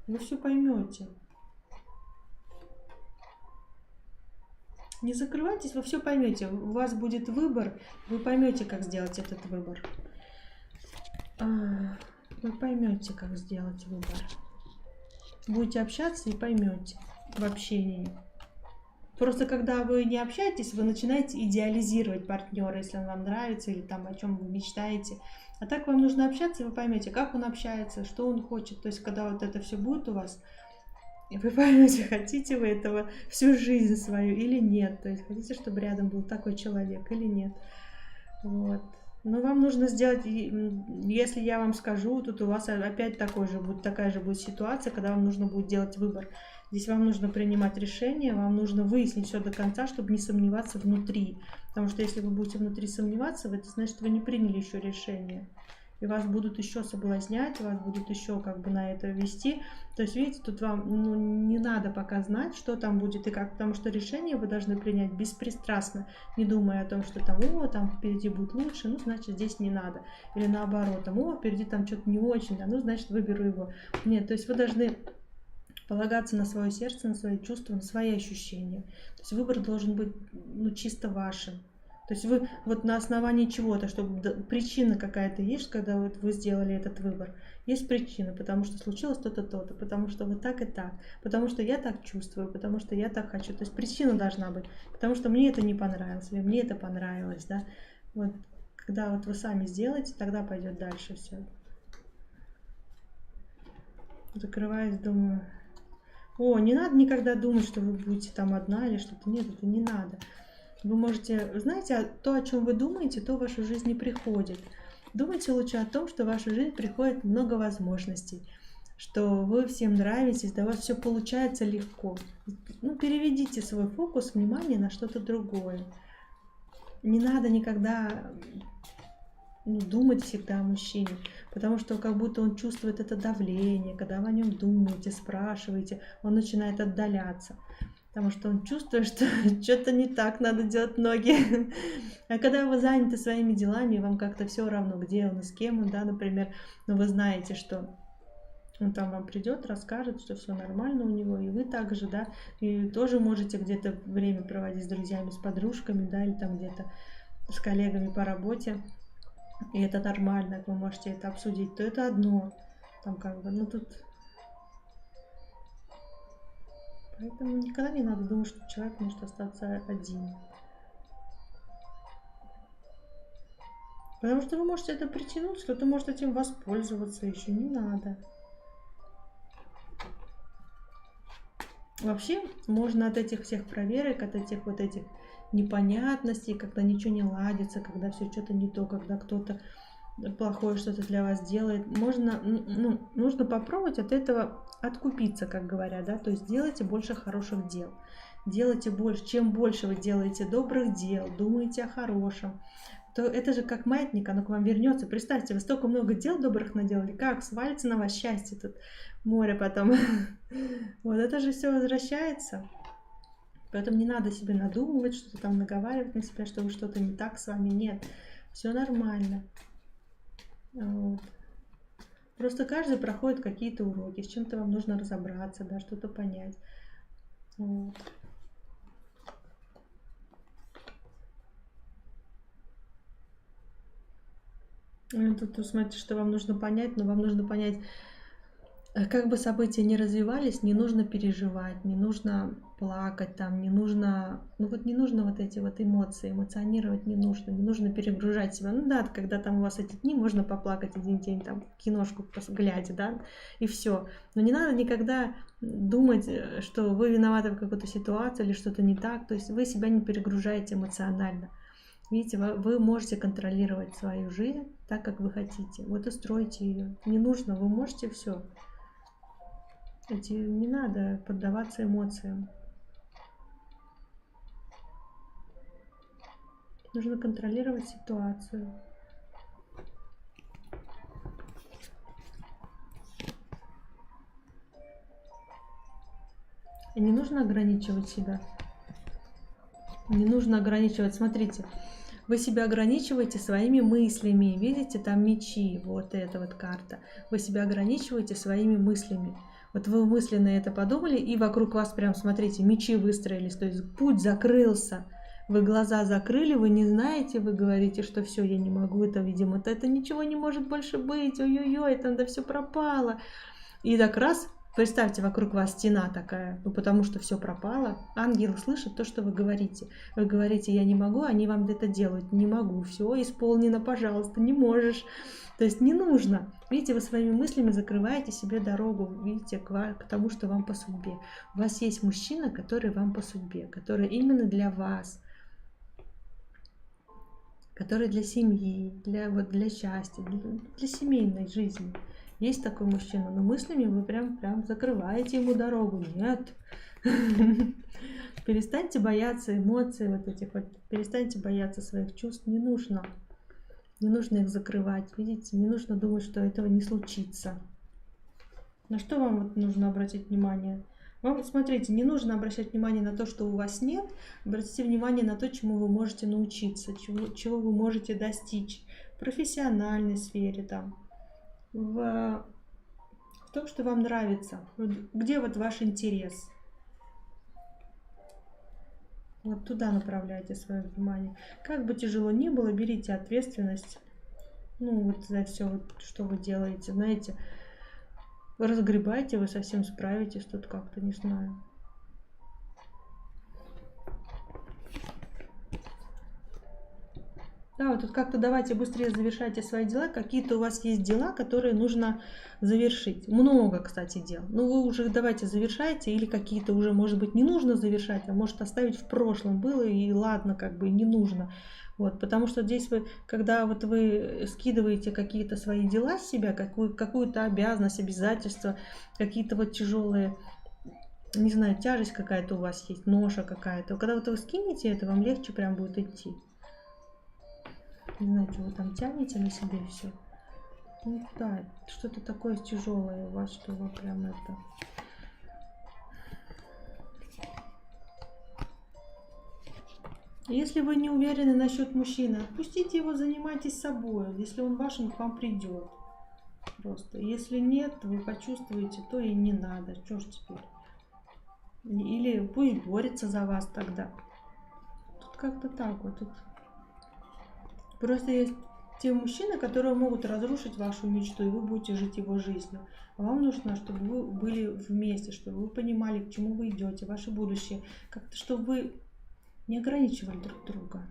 вы все поймете. Не закрывайтесь, вы все поймете. У вас будет выбор, вы поймете, как сделать этот выбор. Вы поймете, как сделать выбор. Будете общаться и поймете в общении. Просто когда вы не общаетесь, вы начинаете идеализировать партнера, если он вам нравится или там о чем вы мечтаете. А так вам нужно общаться, и вы поймете, как он общается, что он хочет. То есть, когда вот это все будет у вас, вы поймете, хотите вы этого всю жизнь свою или нет. То есть, хотите, чтобы рядом был такой человек или нет. Вот. Но вам нужно сделать, если я вам скажу, тут у вас опять такая же будет ситуация, когда вам нужно будет делать выбор. Здесь вам нужно принимать решение, вам нужно выяснить все до конца, чтобы не сомневаться внутри. Потому что если вы будете внутри сомневаться, это значит, что вы не приняли еще решение. И вас будут еще соблазнять, вас будут еще как бы на это вести. То есть, видите, тут вам не надо пока знать, что там будет и как, потому что решение вы должны принять беспристрастно, не думая о том, что там, там впереди будет лучше, ну, значит, здесь не надо. Или наоборот, там, впереди там что-то не очень, да, ну, значит, выберу его. Нет, то есть вы должны полагаться на свое сердце, на свои чувства, на свои ощущения. То есть выбор должен быть, ну, чисто вашим. То есть вы вот на основании чего-то, чтобы причина какая-то есть, когда вот вы сделали этот выбор. Есть причина, потому что случилось то-то, то-то, потому что вот так и так, потому что я так чувствую, потому что я так хочу. То есть причина должна быть, потому что мне это не понравилось, или мне это понравилось, да. Вот когда вот вы сами сделаете, тогда пойдет дальше все. Закрываюсь, думаю, не надо никогда думать, что вы будете там одна или что-то. Нет, это не надо. Вы можете, знаете, то, о чем вы думаете, то в вашу жизнь не приходит. Думайте лучше о том, что в вашу жизнь приходит много возможностей, что вы всем нравитесь, да у вас все получается легко. Ну, переведите свой фокус внимания на что-то другое. Не надо никогда думать всегда о мужчине, потому что как будто он чувствует это давление, когда вы о нем думаете, спрашиваете, он начинает отдаляться. Потому что он чувствует, что что-то не так, надо делать ноги. А когда вы заняты своими делами, вам как-то все равно, где он и с кем он, да, например, но вы знаете, что он там вам придет, расскажет, что все нормально у него, и вы также, да, и тоже можете где-то время проводить с друзьями, с подружками, да, или там где-то с коллегами по работе. и это нормально, вы можете это обсудить, то это одно. Там как бы, ну тут... Поэтому никогда не надо думать, что человек может остаться один. Потому что вы можете это притянуть, кто-то может этим воспользоваться, еще не надо. Вообще, можно от этих всех проверок, от этих вот этих непонятностей, когда ничего не ладится, когда все что-то не то, когда кто-то плохое что-то для вас делает, можно, ну, нужно попробовать от этого откупиться, как говорят, да, то есть делайте больше хороших дел. Делайте больше, чем больше вы делаете добрых дел, думаете о хорошем, то это же как маятник, оно к вам вернется. Представьте, вы столько много дел добрых наделали, как свалится на вас счастье тут, море потом. Вот это же все возвращается. Поэтому не надо себе надумывать, что-то там наговаривать на себя, что вы что-то не так с вами. Нет, все нормально. Вот. Просто каждый проходит какие-то уроки, с чем-то вам нужно разобраться, да, что-то понять. Вот. Тут смотрите, что вам нужно понять, но вам нужно понять, как бы события не развивались, не нужно переживать, не нужно плакать там, не нужно, ну вот не нужно вот эти вот эмоции, эмоционировать не нужно перегружать себя. Ну да, когда там у вас эти дни, можно поплакать один день, там, киношку глядя, да, и все. Но не надо никогда думать, что вы виноваты в какой-то ситуации или что-то не так, то есть вы себя не перегружаете эмоционально. Видите, вы можете контролировать свою жизнь так, как вы хотите. Вот и стройте ее. Не нужно, вы можете все. Не надо поддаваться эмоциям. Нужно контролировать ситуацию. И не нужно ограничивать себя. Не нужно ограничивать. Смотрите, вы себя ограничиваете своими мыслями. Видите, там мечи, вот эта вот карта. Вы себя ограничиваете своими мыслями. Вот вы мысленно это подумали, и вокруг вас прям, смотрите, мечи выстроились. То есть путь закрылся. Вы глаза закрыли, вы не знаете, вы говорите, что все, я не могу, это, видимо, это ничего не может больше быть, ой-ой-ой, там да все пропало. И так раз, представьте, вокруг вас стена такая, ну потому что все пропало. Ангел слышит то, что вы говорите. Вы говорите, я не могу, они вам это делают. Не могу, все исполнено, пожалуйста, не можешь. То есть не нужно. Видите, вы своими мыслями закрываете себе дорогу, видите, к тому, что вам по судьбе. У вас есть мужчина, который вам по судьбе, который именно для вас, который для семьи, для счастья, для семейной жизни. Есть такой мужчина, но мыслями вы прям закрываете ему дорогу. Нет. Перестаньте бояться эмоций вот этих вот, перестаньте бояться своих чувств, не нужно. Не нужно их закрывать, видите, не нужно думать, что этого не случится. На что вам вот нужно обратить внимание? Вам, смотрите, не нужно обращать внимание на то, что у вас нет, обратите внимание на то, чему вы можете научиться, чего вы можете достичь в профессиональной сфере, там, в том, что вам нравится, где вот ваш интерес. Вот туда направляйте свое внимание. Как бы тяжело ни было, берите ответственность, ну вот за все, вот, что вы делаете, знаете, разгребайте, вы совсем справитесь тут как-то, не знаю. Да, вот тут как-то давайте быстрее завершайте свои дела. Какие-то у вас есть дела, которые нужно завершить. Много, кстати, дел. Ну, вы уже давайте завершайте, или какие-то уже, может быть, не нужно завершать, а может оставить в прошлом. Было и ладно, как бы не нужно. Вот, потому что здесь вы, когда вот вы скидываете какие-то свои дела с себя, какую-то обязанность, обязательства, какие-то вот тяжелые, не знаю, тяжесть какая-то у вас есть, ноша какая-то. Когда вот вы скинете это, вам легче прям будет идти. Не знаю, что вы там тянете на себе все. Ну да, что-то такое тяжелое у вас, что вы прям это... Если вы не уверены насчет мужчины, отпустите его, занимайтесь собой. Если он ваш, он к вам придет. Просто. Если нет, вы почувствуете, то и не надо. Что ж теперь? Или пусть борется за вас тогда. Тут как-то так вот. Тут просто есть те мужчины, которые могут разрушить вашу мечту, и вы будете жить его жизнью. А вам нужно, чтобы вы были вместе, чтобы вы понимали, к чему вы идете, ваше будущее. Как-то, чтобы вы не ограничивали друг друга.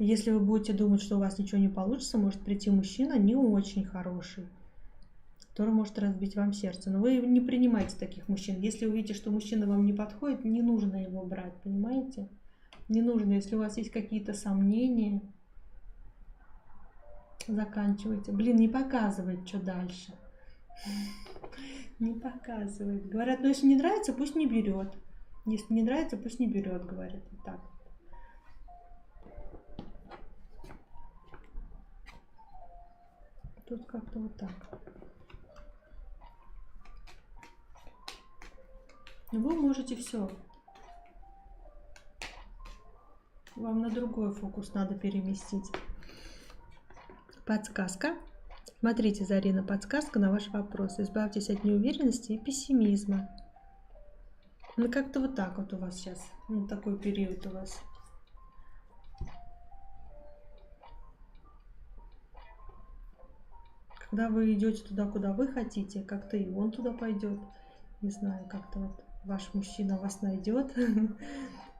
Если вы будете думать, что у вас ничего не получится, может прийти мужчина не очень хороший, который может разбить вам сердце. Но вы не принимайте таких мужчин. Если увидите, что мужчина вам не подходит, не нужно его брать, понимаете? Не нужно. Если у вас есть какие-то сомнения, заканчивайте. Блин, не показывает, что дальше. Не показывает. Говорят, ну если не нравится, пусть не берет. Если не нравится, пусть не берет, говорят. Вот так. Тут как-то вот так. Вы можете все. Вам на другой фокус надо переместить. Подсказка. Смотрите, Зарина, подсказка на ваш вопрос. Избавьтесь от неуверенности и пессимизма. Ну, как-то вот так вот у вас сейчас. Ну, такой период у вас. Когда вы идете туда, куда вы хотите, как-то и он туда пойдет. Не знаю, как-то вот ваш мужчина вас найдет.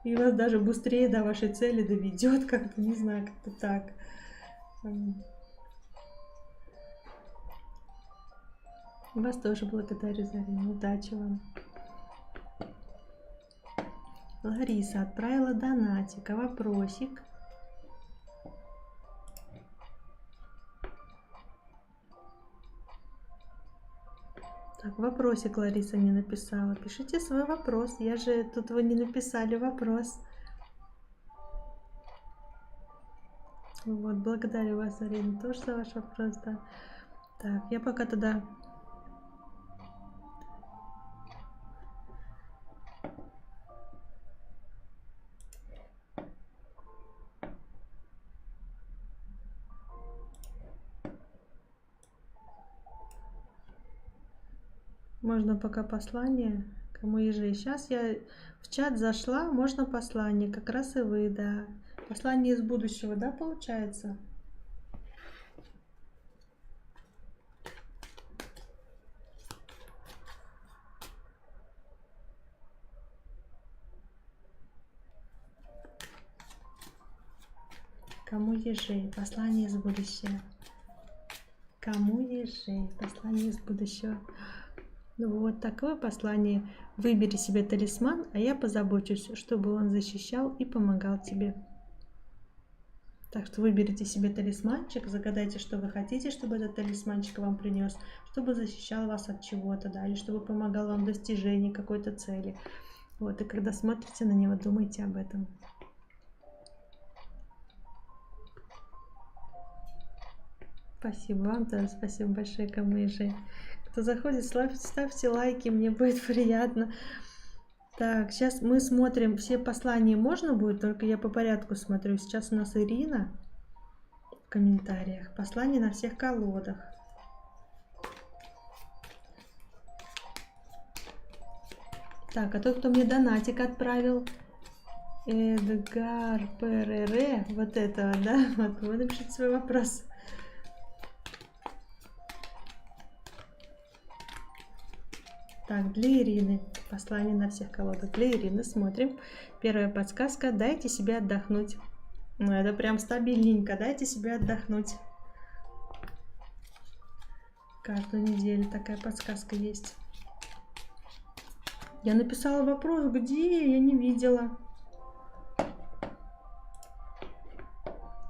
И вас даже быстрее до вашей цели доведет. Как-то, не знаю, как-то так. Вас тоже благодарю, Зарина. Удачи вам. Лариса отправила донатик, а вопросик. Так, вопросик Лариса не написала. Пишите свой вопрос. Я же тут вы не написали вопрос. Вот, благодарю вас, Зарина, тоже за ваш вопрос, да. Так, я пока тогда... Можно пока послание, кому ежели. Сейчас я в чат зашла, можно послание, как раз и вы, да. Послание из будущего, да, получается? Кому ежей? Послание из будущего. Кому ежей? Послание из будущего. Вот такое послание. Выбери себе талисман, а я позабочусь, чтобы он защищал и помогал тебе. Так что выберите себе талисманчик, загадайте, что вы хотите, чтобы этот талисманчик вам принес, чтобы защищал вас от чего-то, да, или чтобы помогал вам в достижении какой-то цели. Вот, и когда смотрите на него, думайте об этом. Спасибо вам тоже, спасибо большое, кому ежей. Кто заходит, ставьте лайки, мне будет приятно. Так, сейчас мы смотрим, все послания можно будет, только я по порядку смотрю. Сейчас у нас Ирина в комментариях. Послание на всех колодах. Так, а тот, кто мне донатик отправил, Эдгар ПРР, вот этого, да? Вот, вы напишите свой вопрос. Так, для Ирины. Послание на всех колодах. Для Ирины смотрим. Первая подсказка. Дайте себе отдохнуть. Ну, это прям стабильненько. Дайте себе отдохнуть. Каждую неделю такая подсказка есть. Я написала вопрос, где? Я не видела.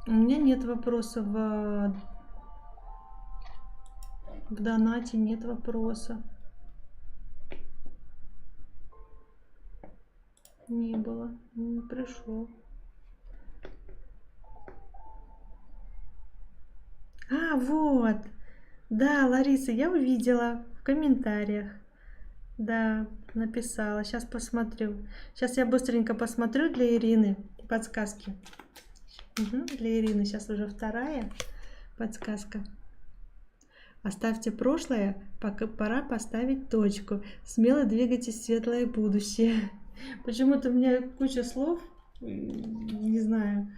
У меня нет вопроса в донате. Нет вопроса. Не было, не пришел. А, вот. Да, Лариса, я увидела в комментариях. Да, написала. Сейчас посмотрю. Сейчас я быстренько посмотрю для Ирины подсказки. Угу, для Ирины сейчас уже вторая подсказка. Оставьте прошлое, пока пора поставить точку. Смело двигайтесь в светлое будущее. Почему-то у меня куча слов, не знаю.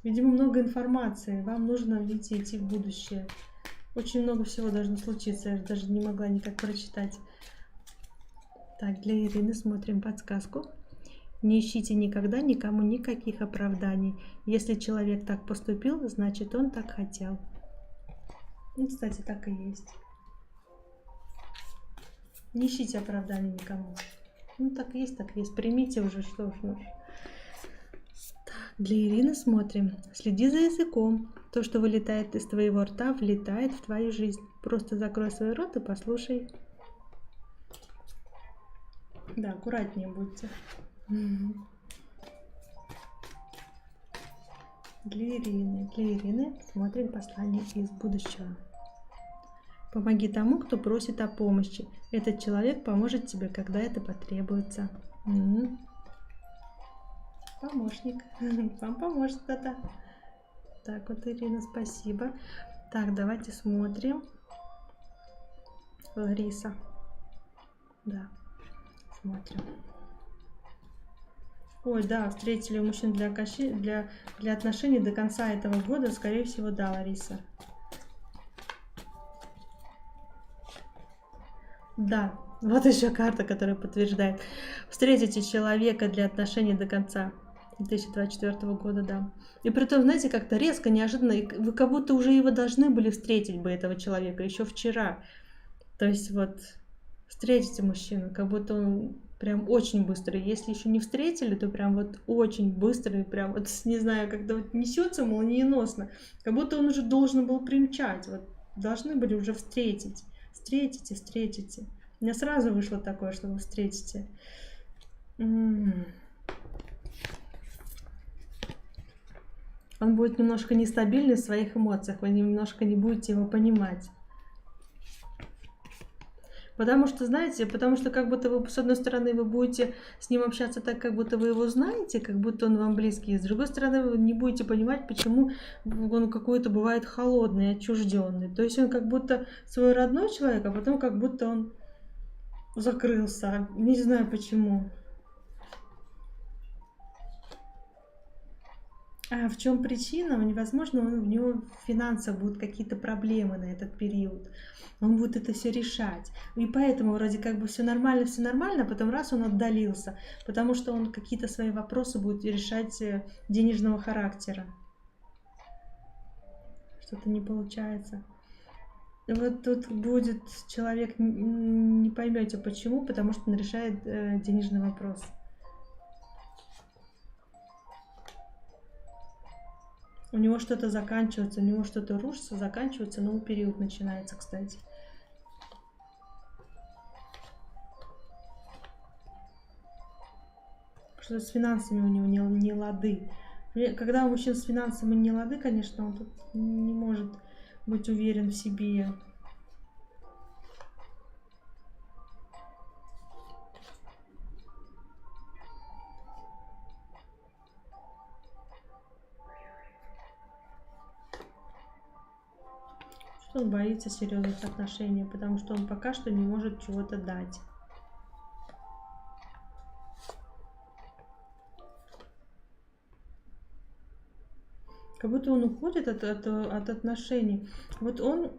Видимо, много информации. Вам нужно, видите, идти в будущее. Очень много всего должно случиться. Я даже не могла никак прочитать. Так, для Ирины смотрим подсказку. Не ищите никогда никому никаких оправданий. Если человек так поступил, значит он так хотел. Ну, кстати, так и есть. Не ищите оправданий никому. Ну, так есть, так есть. Примите уже, что уж. Так, для Ирины смотрим. Следи за языком. То, что вылетает из твоего рта, влетает в твою жизнь. Просто закрой свой рот и послушай. Да, аккуратнее будьте. Для Ирины смотрим послание из будущего. Помоги тому, кто просит о помощи. Этот человек поможет тебе, когда это потребуется. Помощник. Вам поможет кто-то. Так, вот, Ирина, спасибо. Так, давайте смотрим. Лариса. Да, смотрим. Ой, да, встретили мужчин для отношений до конца этого года, скорее всего, да, Лариса. Да, вот еще карта, которая подтверждает. Встретите человека для отношений до конца 2024 года, да. И при том, знаете, как-то резко, неожиданно, вы как будто уже его должны были встретить бы, этого человека, еще вчера. То есть вот встретите мужчину, как будто он прям очень быстрый. Если еще не встретили, то прям вот очень быстрый, прям вот, не знаю, когда вот несется молниеносно, как будто он уже должен был примчать, вот должны были уже встретить. Встретите. У меня сразу вышло такое, что вы встретите. Он будет немножко нестабильный в своих эмоциях, вы немножко не будете его понимать. Потому что, знаете, как будто вы, с одной стороны, вы будете с ним общаться так, как будто вы его знаете, как будто он вам близкий, и с другой стороны, вы не будете понимать, почему он какой-то бывает холодный, отчужденный. То есть он как будто свой родной человек, а потом как будто он закрылся. Не знаю почему. А в чем причина? Невозможно, у него в финансах будут какие-то проблемы на этот период. Он будет это все решать. И поэтому вроде как бы все нормально, а потом раз он отдалился, потому что он какие-то свои вопросы будет решать денежного характера. Что-то не получается. Вот тут будет человек, не поймете почему, потому что он решает денежный вопрос. У него что-то заканчивается, у него что-то рушится, заканчивается, новый период начинается, кстати. Что-то с финансами у него не лады. Когда у мужчин с финансами не лады, конечно, он тут не может быть уверен в себе. Он боится серьезных отношений, потому что он пока что не может чего-то дать. Как будто он уходит от отношений. Вот он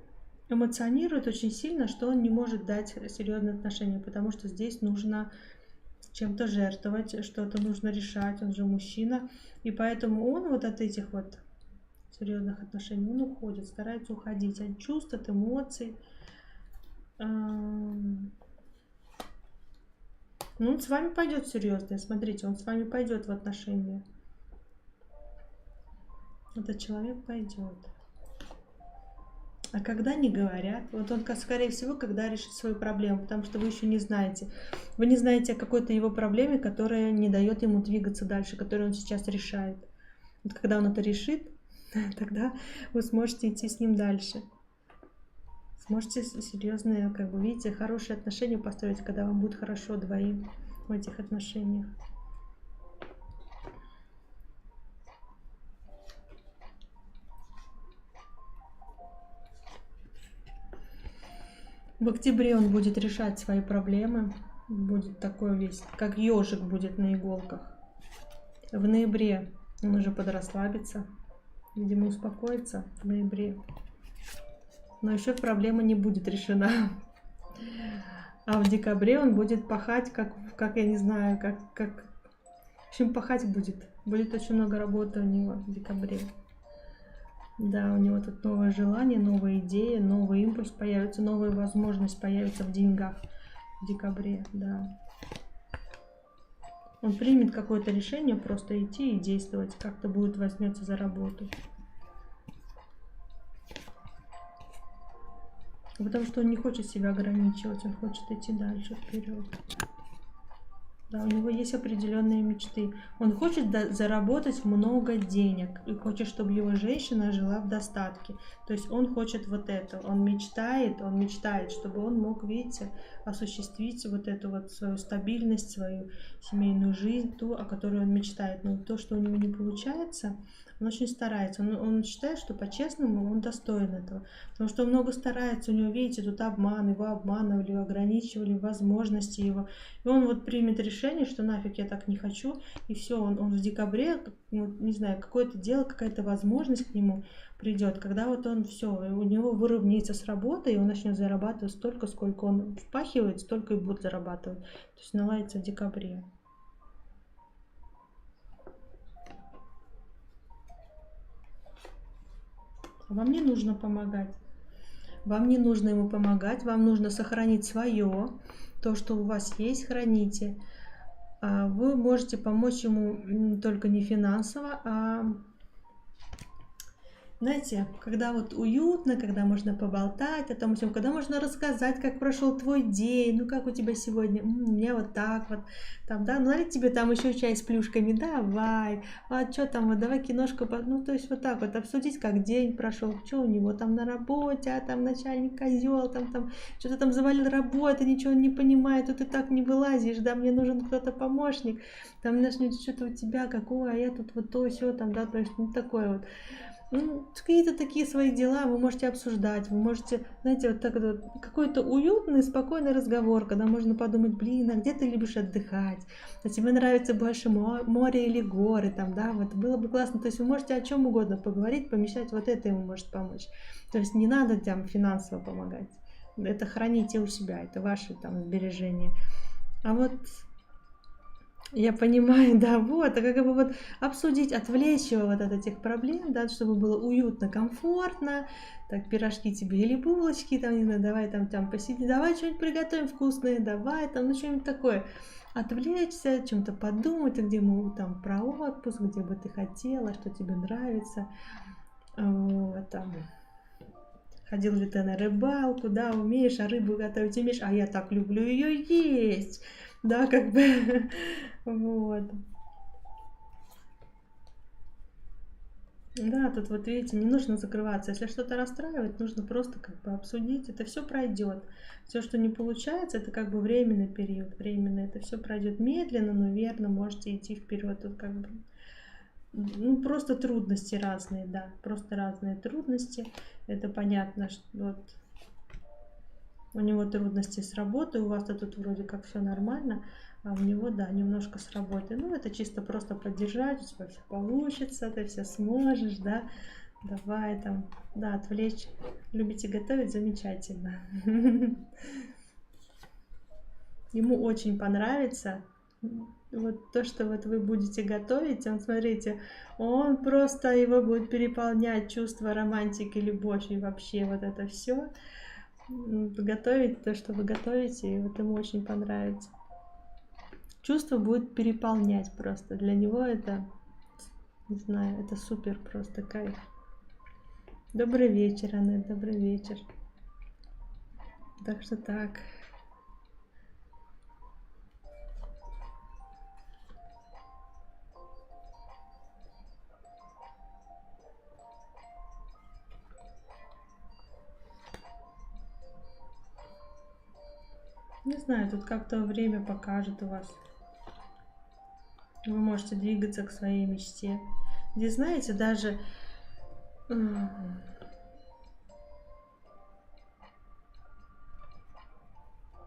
эмоционирует очень сильно, что он не может дать серьезные отношения, потому что здесь нужно чем-то жертвовать, что-то нужно решать, он же мужчина. И поэтому он вот от этих вот серьезных отношений, он уходит, старается уходить от чувств, от эмоций. Ну, он с вами пойдет серьезно, смотрите, он с вами пойдет в отношения. Этот человек пойдет. А когда не говорят, вот он, скорее всего, когда решит свою проблему, потому что вы еще не знаете. Вы не знаете о какой-то его проблеме, которая не дает ему двигаться дальше, которую он сейчас решает. Вот когда он это решит, тогда вы сможете идти с ним дальше. Сможете серьезные, как бы, видите, хорошие отношения построить, когда вам будет хорошо двоим в этих отношениях. В октябре он будет решать свои проблемы. Будет такой весь, как ежик будет на иголках. В ноябре он уже подрасслабится. Видимо, успокоится в ноябре. Но еще проблема не будет решена. А в декабре он будет пахать, как я не знаю, как... В общем, пахать будет. Будет очень много работы у него в декабре. Да, у него тут новое желание, новые идеи, новый импульс появится, новая возможность появится в деньгах в декабре, да. Он примет какое-то решение, просто идти и действовать, как-то будет возьмется за работу. Потому что он не хочет себя ограничивать, он хочет идти дальше, вперед. Да, у него есть определенные мечты. Он хочет заработать много денег и хочет, чтобы его женщина жила в достатке. То есть он хочет вот это. Он мечтает, чтобы он мог, видите, осуществить вот эту вот свою стабильность, свою семейную жизнь, ту, о которой он мечтает. Но то, что у него не получается, он очень старается. Он считает, что по-честному он достоин этого. Потому что он много старается, у него, видите, тут обман, его обманывали, ограничивали возможности его. И он вот примет решение, что нафиг я так не хочу, и все, он в декабре, вот, не знаю, какое-то дело, какая-то возможность к нему придет, когда вот он все, у него выровняется с работой, и он начнет зарабатывать столько, сколько он впахивает, столько и будет зарабатывать. То есть наладится в декабре. Вам не нужно помогать. Вам не нужно ему помогать, вам нужно сохранить свое, то, что у вас есть, храните. Вы можете помочь ему только не финансово, а, знаете, когда вот уютно, когда можно поболтать о том всем, когда можно рассказать, как прошел твой день, ну как у тебя сегодня, у меня вот так вот, там, да, налить тебе там еще чай с плюшками, давай, а что там, вот давай киношку, ну то есть вот так вот обсудить, как день прошел, что у него там на работе, а там начальник козел, там что-то там завалил работу, ничего он не понимает, тут ты так не вылазишь, да, мне нужен кто-то помощник, там начнет что-то у тебя, какое, а я тут вот то, все там, да, то есть ну такое вот. Ну, какие-то такие свои дела вы можете обсуждать, вы можете, знаете, вот так вот, какой-то уютный, спокойный разговор, когда можно подумать, блин, а где ты любишь отдыхать, а тебе нравится больше море или горы, там, да, вот было бы классно, то есть вы можете о чем угодно поговорить, помещать, вот это ему может помочь, то есть не надо там финансово помогать, это храните у себя, это ваши там сбережения, а вот... Я понимаю, да, вот, а как бы вот обсудить, отвлечь его вот от этих проблем, да, чтобы было уютно, комфортно, так, пирожки тебе или булочки, там, не знаю, давай там посиди, давай что-нибудь приготовим вкусное, давай там, ну, что-нибудь такое, отвлечься, о чем-то подумать, где мы там про отпуск, где бы ты хотела, что тебе нравится, вот, там, ходил ли ты на рыбалку, да, умеешь, а рыбу готовить умеешь, а я так люблю ее есть, да, как бы, вот. Да, тут вот видите, не нужно закрываться. Если что-то расстраивает, нужно просто как бы обсудить. Это все пройдет. Все, что не получается, это как бы временный период, временно. Это все пройдет медленно, но верно. Можете идти вперед. Тут как бы, ну, просто трудности разные, да, просто разные трудности. Это понятно, что вот у него трудности с работой, у вас-то тут вроде как все нормально, а у него, да, немножко с работой. Ну, это чисто просто поддержать, у тебя все получится, ты все сможешь, да, давай там, да, отвлечь. Любите готовить? Замечательно. Ему очень понравится вот то, что вот вы будете готовить, он, смотрите, он просто, его будет переполнять чувство романтики, любовь и вообще вот это все. Готовить то, что вы готовите, и вот ему очень понравится. Чувство будет переполнять просто. Для него это, не знаю, это супер просто кайф. Добрый вечер, Анет, добрый вечер. Так что так. Не знаю, тут как-то время покажет у вас. Вы можете двигаться к своей мечте. Здесь, знаете, даже...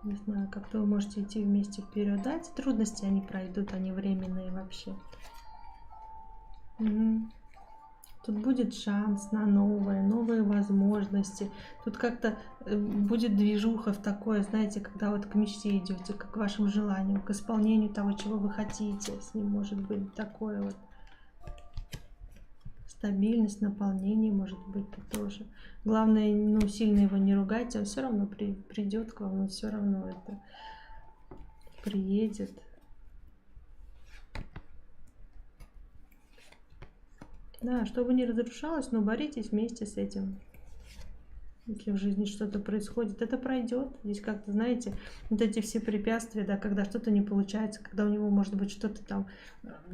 Не знаю, как-то вы можете идти вместе вперед. Да, эти трудности, они пройдут, они временные вообще. Мгм. Тут будет шанс на новое, новые возможности. Тут как-то будет движуха в такое, знаете, когда вот к мечте идете, как к вашим желаниям, к исполнению того, чего вы хотите. С ним может быть такое вот стабильность, наполнение, может быть, тут тоже. Главное, ну, сильно его не ругайте, он все равно придет к вам, он все равно это приедет. Да, чтобы не разрушалось, но боритесь вместе с этим. Если в жизни что-то происходит, это пройдет. Здесь как-то, знаете, вот эти все препятствия, да, когда что-то не получается, когда у него, может быть, что-то там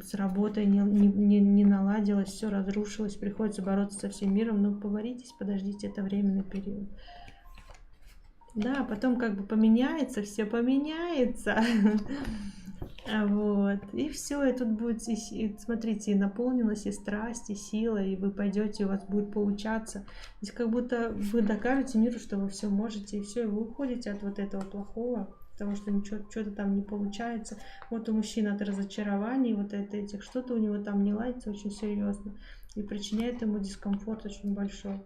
с работой не наладилось, все разрушилось, приходится бороться со всем миром. Ну, поборитесь, подождите, это временный период. Да, потом как бы поменяется, все поменяется. Вот. И все, и тут будет, смотрите, и наполнилась и страсть, и сила, и вы пойдете, и у вас будет получаться. Здесь как будто вы докажете миру, что вы все можете, и все, и вы уходите от вот этого плохого, потому что ничего, что-то там не получается. Вот у мужчины от разочарований, вот этих, что-то у него там не ладится очень серьезно, и причиняет ему дискомфорт очень большой.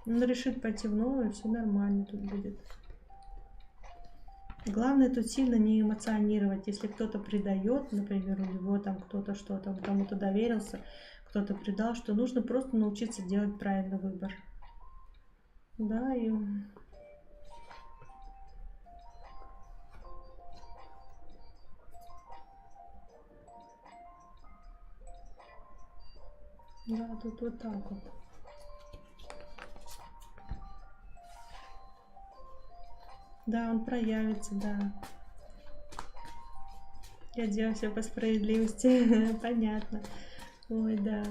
Он решит пойти в новое, все нормально тут будет. Главное тут сильно не эмоционировать. Если кто-то предает, например, у него там кто-то что-то, он кому-то доверился, кто-то предал, что нужно просто научиться делать правильный выбор. Да, и... Да, тут вот так вот. Да, он проявится, да. Я делаю все по справедливости. Понятно. Ой, да.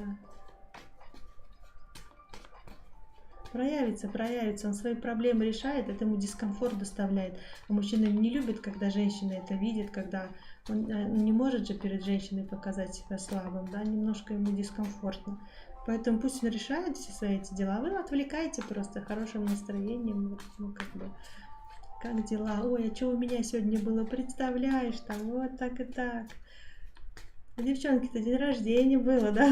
Проявится, проявится. Он свои проблемы решает, это ему дискомфорт доставляет. А мужчина не любит, когда женщина это видит, когда он не может же перед женщиной показать себя слабым, да, немножко ему дискомфортно. Поэтому пусть он решает все свои эти дела. Вы отвлекаете просто хорошим настроением, ну, как бы, как дела? Ой, а что у меня сегодня было, представляешь, там, вот так и так. У девчонки-то день рождения было, да?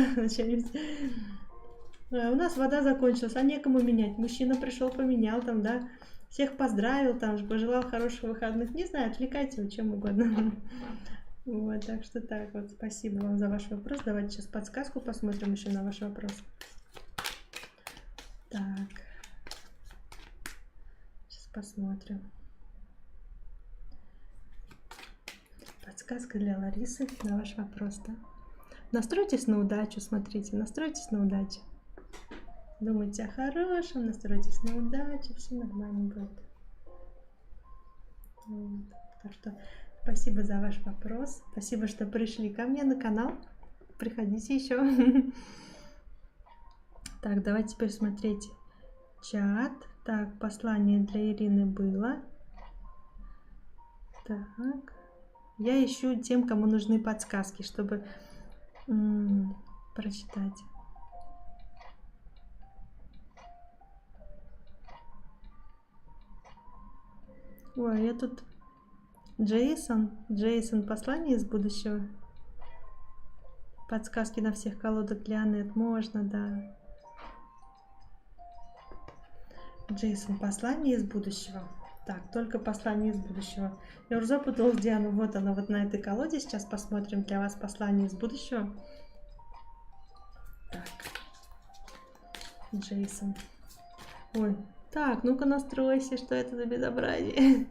У нас вода закончилась, а некому менять. Мужчина пришел, поменял там, да. Всех поздравил, там, пожелал хороших выходных. Не знаю, отвлекайте его чем угодно. Вот, так что так вот. Спасибо вам за ваш вопрос. Давайте сейчас подсказку посмотрим еще на ваш вопрос. Так. Сейчас посмотрим. Подсказка для Ларисы на ваш вопрос, да? Настройтесь на удачу, смотрите, настройтесь на удачу. Думайте о хорошем, настройтесь на удачу, все нормально будет. Вот. Так что спасибо за ваш вопрос. Спасибо, что пришли ко мне на канал. Приходите еще. Так, давайте теперь смотреть чат. Так, послание для Ирины было. Так. Я ищу тем, кому нужны подсказки, чтобы прочитать. Ой, я тут... Джейсон, послание из будущего. Подсказки на всех колодах для Анет можно, да. Джейсон, послание из будущего. Так, только послание из будущего. Я уже запуталась, где оно. Вот оно, вот на этой колоде. Сейчас посмотрим для вас послание из будущего. Так. Джейсон. Ой. Так, ну-ка настройся, что это за безобразие.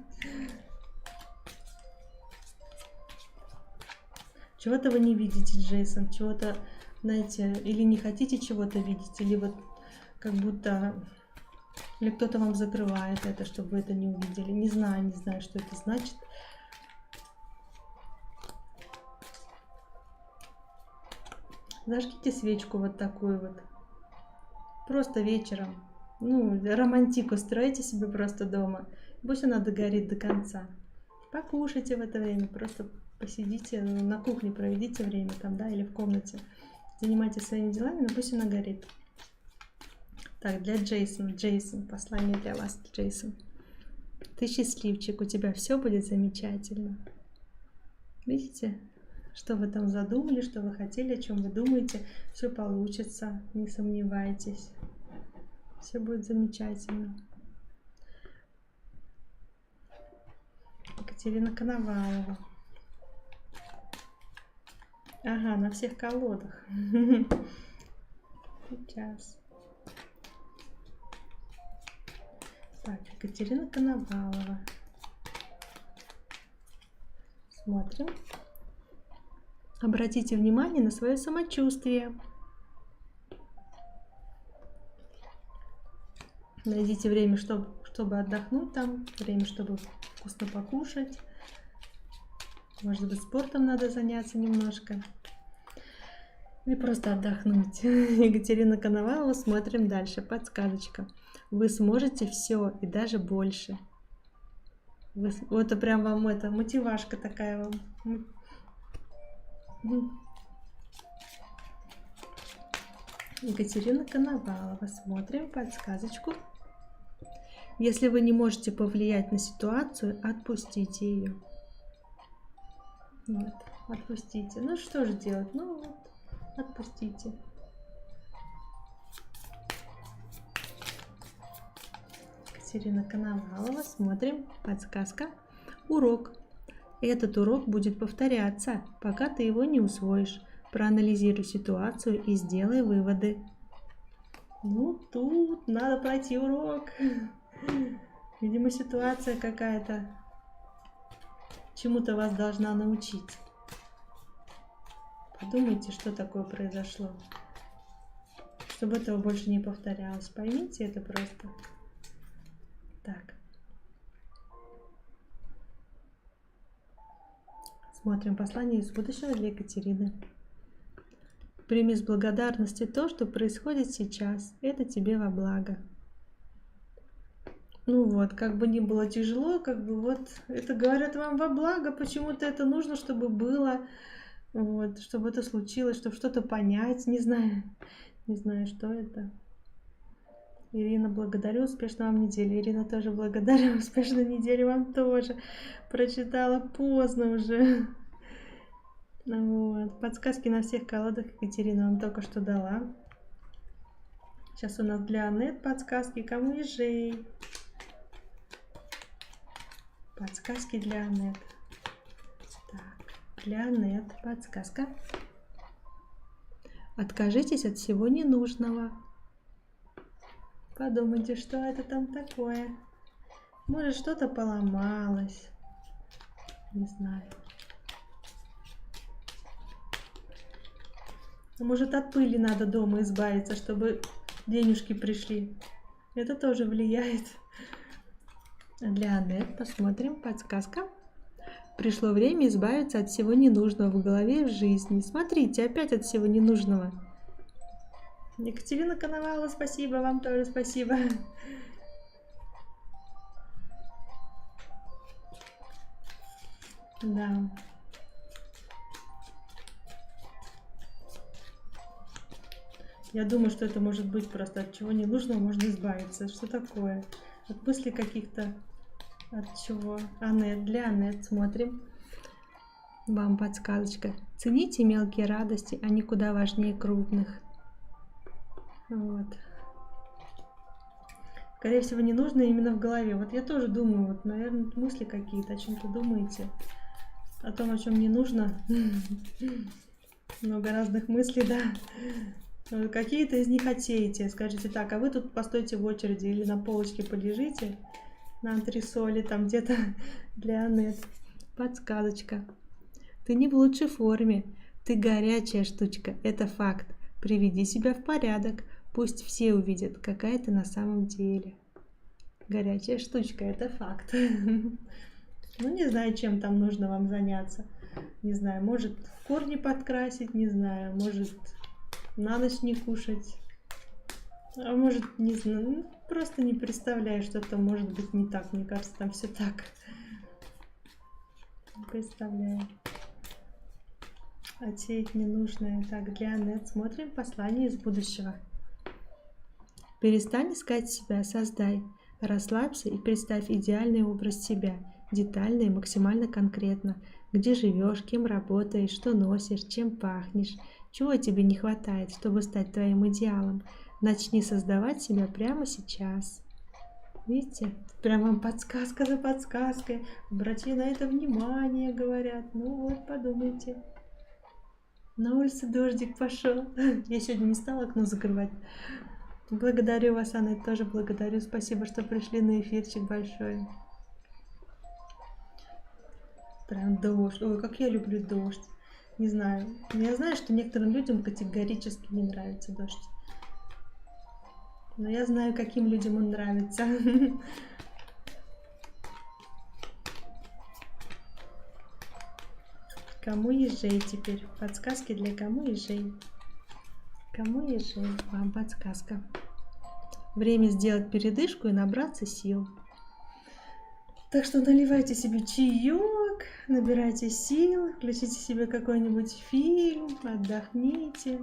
Чего-то вы не видите, Джейсон. Чего-то, знаете, или не хотите чего-то видеть, или вот как будто... Или кто-то вам закрывает это, чтобы вы это не увидели. Не знаю, что это значит. Зажгите свечку вот такую вот. Просто вечером. Ну, романтику стройте себе просто дома. Пусть она догорит до конца. Покушайте в это время. Просто посидите на кухне, проведите время там, да, или в комнате. Занимайтесь своими делами, но пусть она горит. Так, для Джейсона. Джейсон, послание для вас, Джейсон. Ты счастливчик, у тебя все будет замечательно. Видите, что вы там задумали, что вы хотели, о чем вы думаете, все получится, не сомневайтесь. Все будет замечательно. Екатерина Коновалова. Ага, на всех колодах. Сейчас. Так, Екатерина Коновалова. Смотрим. Обратите внимание на свое самочувствие. Найдите время, чтобы отдохнуть там, время, чтобы вкусно покушать. Может быть, спортом надо заняться немножко. Или просто отдохнуть. Екатерина Коновалова, смотрим дальше. Подсказочка. Вы сможете все и даже больше. Вот это прям вам это мотивашка такая вам. Екатерина Коновалова. Смотрим подсказочку. Если вы не можете повлиять на ситуацию, отпустите ее. Вот, отпустите. Ну что же делать? Ну вот, отпустите. Екатерина Коновалова. Смотрим. Подсказка. Урок. Этот урок будет повторяться, пока ты его не усвоишь. Проанализируй ситуацию и сделай выводы. Ну, тут надо пройти урок. Видимо, ситуация какая-то чему-то вас должна научить. Подумайте, что такое произошло. Чтобы этого больше не повторялось. Поймите это просто. Так. Смотрим послание из будущего для Екатерины. Прими с благодарностью то, что происходит сейчас. Это тебе во благо. Ну вот, как бы ни было тяжело, как бы вот это говорят вам во благо. Почему-то это нужно, чтобы было, вот, чтобы это случилось, чтобы что-то понять. Не знаю, что это. Ирина, благодарю, успешной вам недели. Ирина, тоже благодарю, успешной недели вам тоже. Прочитала поздно уже. Вот. Подсказки на всех колодах Екатерина вам только что дала. Сейчас у нас для Аннет подсказки, кому ежей. Подсказки для Аннет. Так, для Аннет подсказка. Откажитесь от всего ненужного. Подумайте, что это там такое. Может, что-то поломалось. Не знаю. Может, от пыли надо дома избавиться, чтобы денежки пришли. Это тоже влияет. Для Аннет посмотрим. Подсказка. Пришло время избавиться от всего ненужного в голове и в жизни. Смотрите, опять от всего ненужного. Екатерина Коновалова, спасибо. Вам тоже спасибо. Да. Я думаю, что это может быть просто от чего ненужного можно избавиться. Что такое? От мыслей каких-то. От чего? Аннет, для Аннет смотрим. Вам подсказочка. Цените мелкие радости, они куда важнее крупных. Вот. Скорее всего, не нужно именно в голове. Вот я тоже думаю, вот, наверное, мысли какие-то, о чем-то думаете. О том, о чем не нужно. Много разных мыслей, да. Какие-то из них отсеете. Скажите так, а вы тут постойте в очереди или на полочке полежите. На антресоли, там где-то для Аннет. Подсказочка. Ты не в лучшей форме. Ты горячая штучка. Это факт. Приведи себя в порядок. Пусть все увидят, какая ты на самом деле. Горячая штучка. Это факт. Ну, не знаю, чем там нужно вам заняться. Не знаю, может корни подкрасить, не знаю. Может на ночь не кушать. А может, не знаю, просто не представляю, что там может быть не так. Мне кажется, там все так. Не представляю. Отсеять ненужное. Так, для Аннет смотрим послание из будущего. Перестань искать себя, создай. Расслабься и представь идеальный образ себя, детально и максимально конкретно. Где живешь, кем работаешь, что носишь, чем пахнешь, чего тебе не хватает, чтобы стать твоим идеалом. Начни создавать себя прямо сейчас. Видите? Прям вам подсказка за подсказкой. Обрати на это внимание, говорят. Ну вот, подумайте. На улице дождик пошел. Я сегодня не стала окно закрывать. Благодарю вас, Анна, тоже благодарю. Спасибо, что пришли на эфирчик большой. Прям дождь. Ой, как я люблю дождь. Не знаю. Я знаю, что некоторым людям категорически не нравится дождь. Но я знаю, каким людям он нравится. Кому ежей теперь? Подсказки для кому ежей? Кому ежей? Вам подсказка. Время сделать передышку и набраться сил. Так что наливайте себе чаек, набирайте сил, включите себе какой-нибудь фильм, отдохните,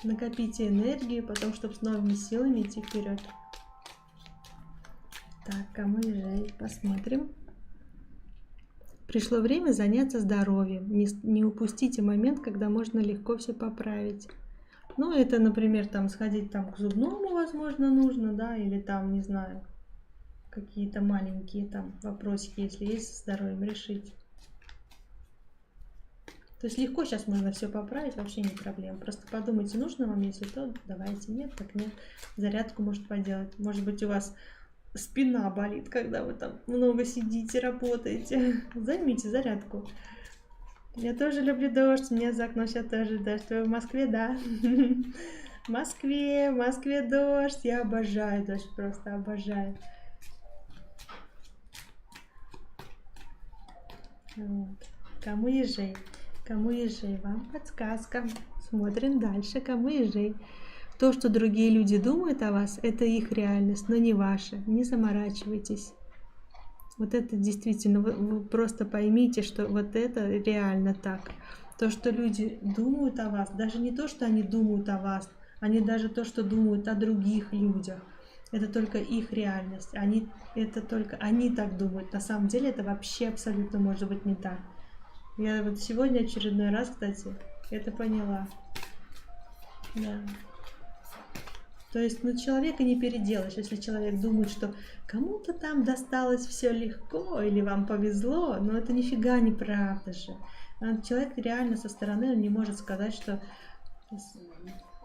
накопите энергию, потом, чтобы с новыми силами идти вперед. Так, кому ежей? Посмотрим. Пришло время заняться здоровьем. Не упустите момент, когда можно легко все поправить. Ну, это, например, там сходить там к зубному, возможно, нужно, да, или там, не знаю, какие-то маленькие там вопросики, если есть с здоровьем, решить. То есть легко сейчас можно все поправить, вообще не проблема. Просто подумайте, нужно вам, если то, давайте, нет, так нет. Зарядку может поделать. Может быть, у вас спина болит, когда вы там много сидите, работаете. Займите зарядку. Я тоже люблю дождь, у меня за окном сейчас тоже дождь. Вы в Москве, да? В Москве дождь. Я обожаю дождь, просто обожаю. Вот. Кому ежей? Кому ежей? Вам подсказка. Смотрим дальше. Кому ежей? То, что другие люди думают о вас, это их реальность, но не ваша. Не заморачивайтесь. Вот это действительно, вы просто поймите, что вот это реально так. То, что люди думают о вас, даже не то, что они думают о вас, они даже то, что думают о других людях. Это только их реальность. Это только они так думают. На самом деле это вообще абсолютно может быть не так. Я вот сегодня очередной раз, кстати, это поняла. Да. То есть, ну, человека не переделаешь, если человек думает, что кому-то там досталось все легко или вам повезло, но это нифига не правда же. Человек реально со стороны, он не может сказать, что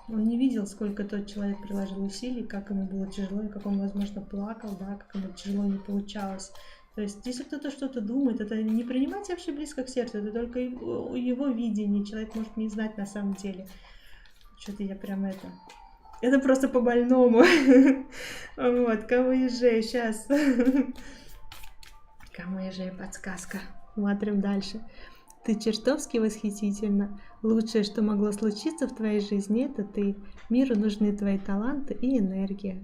он не видел, сколько тот человек приложил усилий, как ему было тяжело, и как он, возможно, плакал, да, как ему тяжело не получалось. То есть, если кто-то что-то думает, это не принимать вообще близко к сердцу, это только его видение, человек может не знать на самом деле. Что-то я прям это... Это просто по-больному. Вот, кому ежей сейчас. Кому ежей подсказка. Смотрим дальше. Ты чертовски восхитительна. Лучшее, что могло случиться в твоей жизни, это ты. Миру нужны твои таланты и энергия.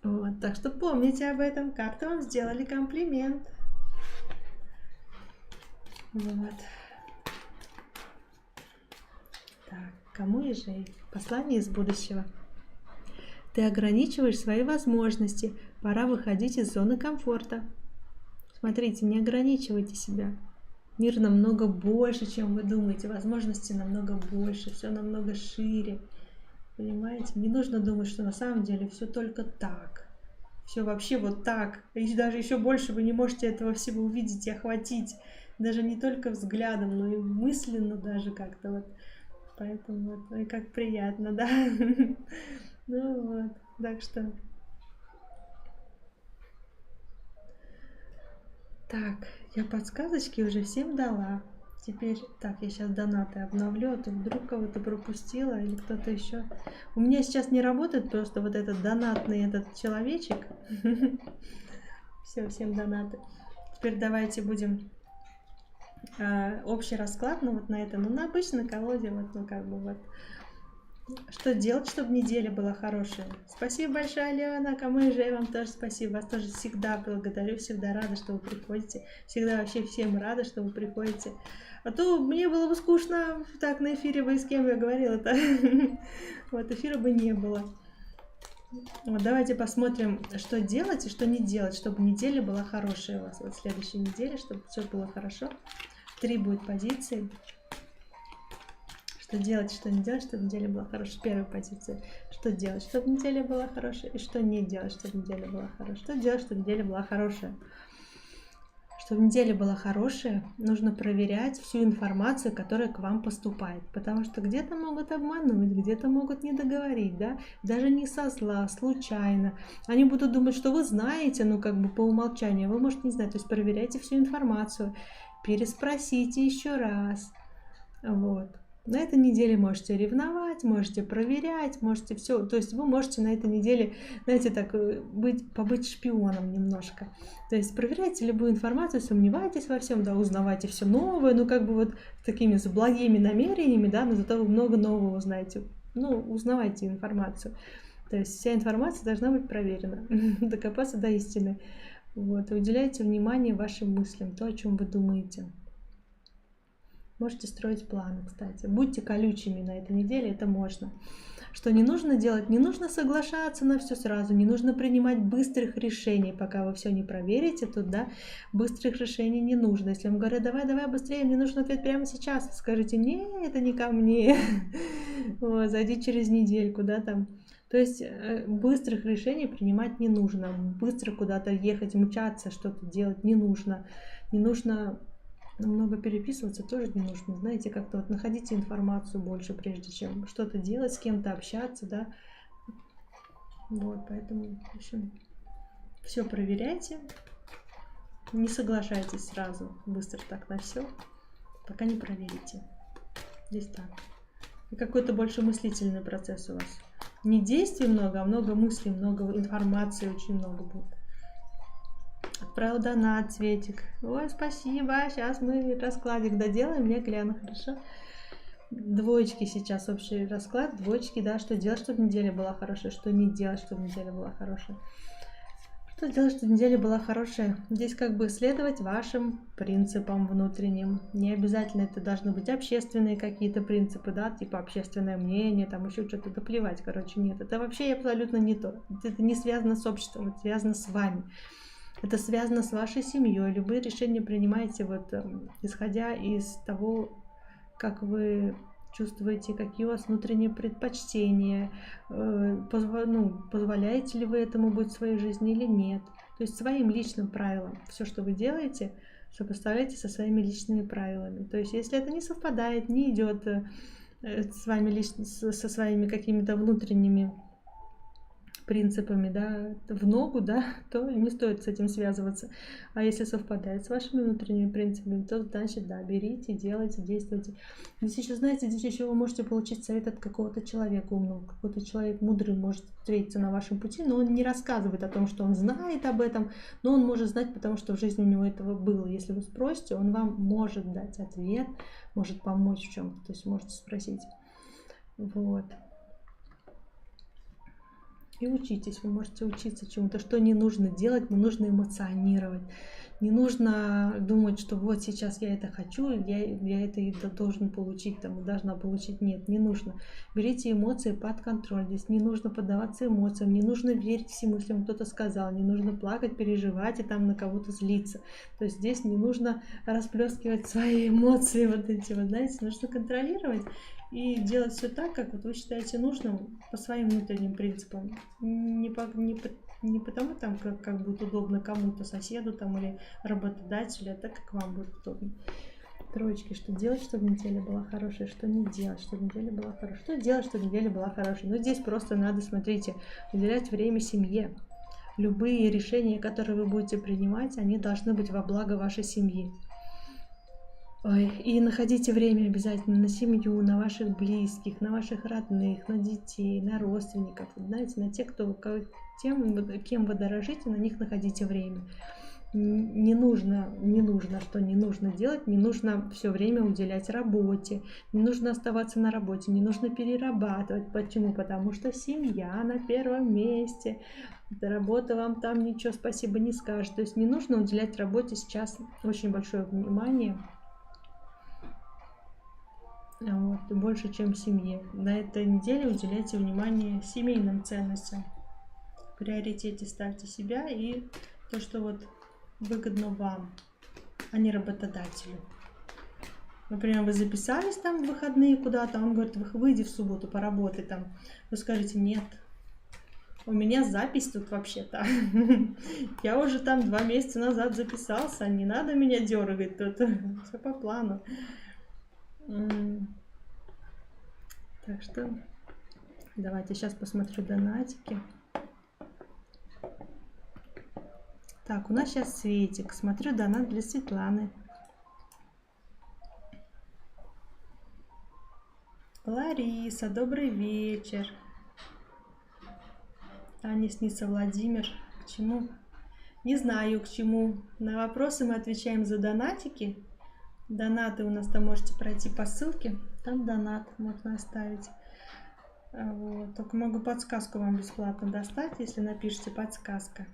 Вот, так что помните об этом. Карты вам сделали комплимент. Вот. Так, кому ежей? Послание из будущего. Ты ограничиваешь свои возможности. Пора выходить из зоны комфорта. Смотрите, не ограничивайте себя. Мир намного больше, чем вы думаете. Возможности намного больше, все намного шире. Понимаете? Не нужно думать, что на самом деле все только так. Все вообще вот так. И даже еще больше вы не можете этого всего увидеть и охватить. Даже не только взглядом, но и мысленно даже как-то вот. Поэтому вот, ой, как приятно, да? Ну вот, так что... Так, я подсказочки уже всем дала. Теперь, так, я сейчас донаты обновлю, а то вдруг кого-то пропустила или кто-то еще. У меня сейчас не работает просто вот этот донатный этот человечек. Все, всем донаты. Теперь давайте будем общий расклад, ну вот на это, ну на обычной колоде, вот, ну как бы вот. Что делать, чтобы неделя была хорошая? Спасибо большое, Алена. Кому ежей вам тоже спасибо. Вас тоже всегда благодарю, всегда рада, что вы приходите. Всегда вообще всем рада, что вы приходите. А то мне было бы скучно так на эфире бы, с кем я говорила-то. Вот эфира бы не было. Вот давайте посмотрим, что делать и что не делать, чтобы неделя была хорошая у вас. Вот следующей неделе, чтобы все было хорошо. 3 будет позиции. Что делать, что не делать, чтобы неделя была хорошая. Первая позиция. Что делать, чтобы неделя была хорошая. И что не делать, чтобы неделя была хорошая. Что делать, чтобы неделя была хорошая. Чтобы неделя была хорошая, нужно проверять всю информацию, которая к вам поступает. Потому что где-то могут обмануть, где-то могут не договорить, да? Даже не со зла, случайно. Они будут думать, что вы знаете, ну как бы по умолчанию, вы можете не знать. То есть проверяйте всю информацию, переспросите еще раз. Вот. На этой неделе можете ревновать, можете проверять, можете все. То есть вы можете на этой неделе, знаете, так побыть шпионом немножко. То есть проверяйте любую информацию, сомневайтесь во всем, да, узнавайте все новое, ну как бы вот такими с благими намерениями, да, но зато вы много нового узнаете. Ну, узнавайте информацию. То есть вся информация должна быть проверена, докопаться до истины. Вот. И уделяйте внимание вашим мыслям, то, о чем вы думаете. Можете строить планы, кстати. Будьте колючими на этой неделе, это можно. Что не нужно делать? Не нужно соглашаться на все сразу, не нужно принимать быстрых решений, пока вы все не проверите тут, да, быстрых решений не нужно. Если вам говорят, давай быстрее, мне нужен ответ прямо сейчас, скажите, не, это не ко мне, зайди через недельку, да, там. То есть быстрых решений принимать не нужно, быстро куда-то ехать, мчаться, что-то делать не нужно, не нужно много переписываться тоже не нужно. Знаете, как-то вот находите информацию больше, прежде чем что-то делать, с кем-то общаться, да. Вот, поэтому, в общем, все проверяйте. Не соглашайтесь сразу, быстро так на все, пока не проверите. Здесь так. И какой-то больше мыслительный процесс у вас. Не действий много, а много мыслей, много информации, очень много будет. Отправил донат, Светик. Ой, спасибо. Сейчас мы раскладик доделаем, я гляну, хорошо? Двоечки сейчас, общий расклад. Двоечки, да, что делать, чтобы неделя была хорошая, что не делать, чтобы неделя была хорошая. Что делать, чтобы неделя была хорошая? Здесь как бы следовать вашим принципам внутренним. Не обязательно это должны быть общественные какие-то принципы, да, типа общественное мнение, там еще что-то, да плевать, короче, нет. Это вообще абсолютно не то. Это не связано с обществом, это связано с вами. Это связано с вашей семьей. Любые решения принимаете вот исходя из того, как вы чувствуете, какие у вас внутренние предпочтения, позволяете ли вы этому быть в своей жизни или нет. То есть своим личным правилам. Все, что вы делаете, сопоставляйте со своими личными правилами. То есть если это не совпадает, не идет с вами лично, со своими какими-то внутренними принципами, да, в ногу, да, то не стоит с этим связываться. А если совпадает с вашими внутренними принципами, то значит, да, берите, делайте, действуйте. Здесь еще, знаете, здесь еще вы можете получить совет от какого-то человека умного, какой-то человек мудрый может встретиться на вашем пути, но он не рассказывает о том, что он знает об этом, но он может знать, потому что в жизни у него этого было. Если вы спросите, он вам может дать ответ, может помочь в чем-то, то есть можете спросить. Вот. И учитесь, вы можете учиться чему-то, что не нужно делать, не нужно эмоционировать, не нужно думать, что вот сейчас я это хочу, я это и должен получить, там, должна получить. Нет, не нужно. Берите эмоции под контроль, здесь не нужно поддаваться эмоциям, не нужно верить всему, если вам кто-то сказал, не нужно плакать, переживать и там на кого-то злиться. То есть здесь не нужно расплескивать свои эмоции, вот эти вот, знаете, нужно контролировать и делать все так, как вот вы считаете нужным, по своим внутренним принципам. Не потому, там, как будет удобно кому-то, соседу там, или работодателю, а так, как вам будет удобно. Троечки, что делать, чтобы неделя была хорошая, что не делать, чтобы неделя была хорошая. Что делать, чтобы неделя была хорошая? Ну, здесь просто надо, смотрите, уделять время семье. Любые решения, которые вы будете принимать, они должны быть во благо вашей семьи. Ой, и находите время обязательно на семью, на ваших близких, на ваших родных, на детей, на родственников. Знаете, на тех, кем вы дорожите, на них находите время. Не нужно делать, не нужно все время уделять работе, не нужно оставаться на работе, не нужно перерабатывать. Почему? Потому что семья на первом месте. Работа вам там ничего спасибо не скажет. То есть не нужно уделять работе сейчас очень большое внимание. Вот, больше, чем семье. На этой неделе уделяйте внимание семейным ценностям. приоритете ставьте себя и то, что вот выгодно вам, а не работодателю. Например, вы записались там в выходные куда-то, он говорит, выйди в субботу, поработай там. Вы скажете, нет, у меня запись тут вообще-то. Я уже там 2 месяца назад записался, не надо меня дергать, тут все по плану. Так что давайте сейчас посмотрю донатики. Так, у нас сейчас Светик. Смотрю донат для Светланы. Лариса, добрый вечер. Таня снится Владимир. К чему? Не знаю, к чему. На вопросы мы отвечаем за донатики. Донаты у нас там можете пройти по ссылке. Там донат можно оставить. Вот. Только могу подсказку вам бесплатно достать, если напишите подсказка.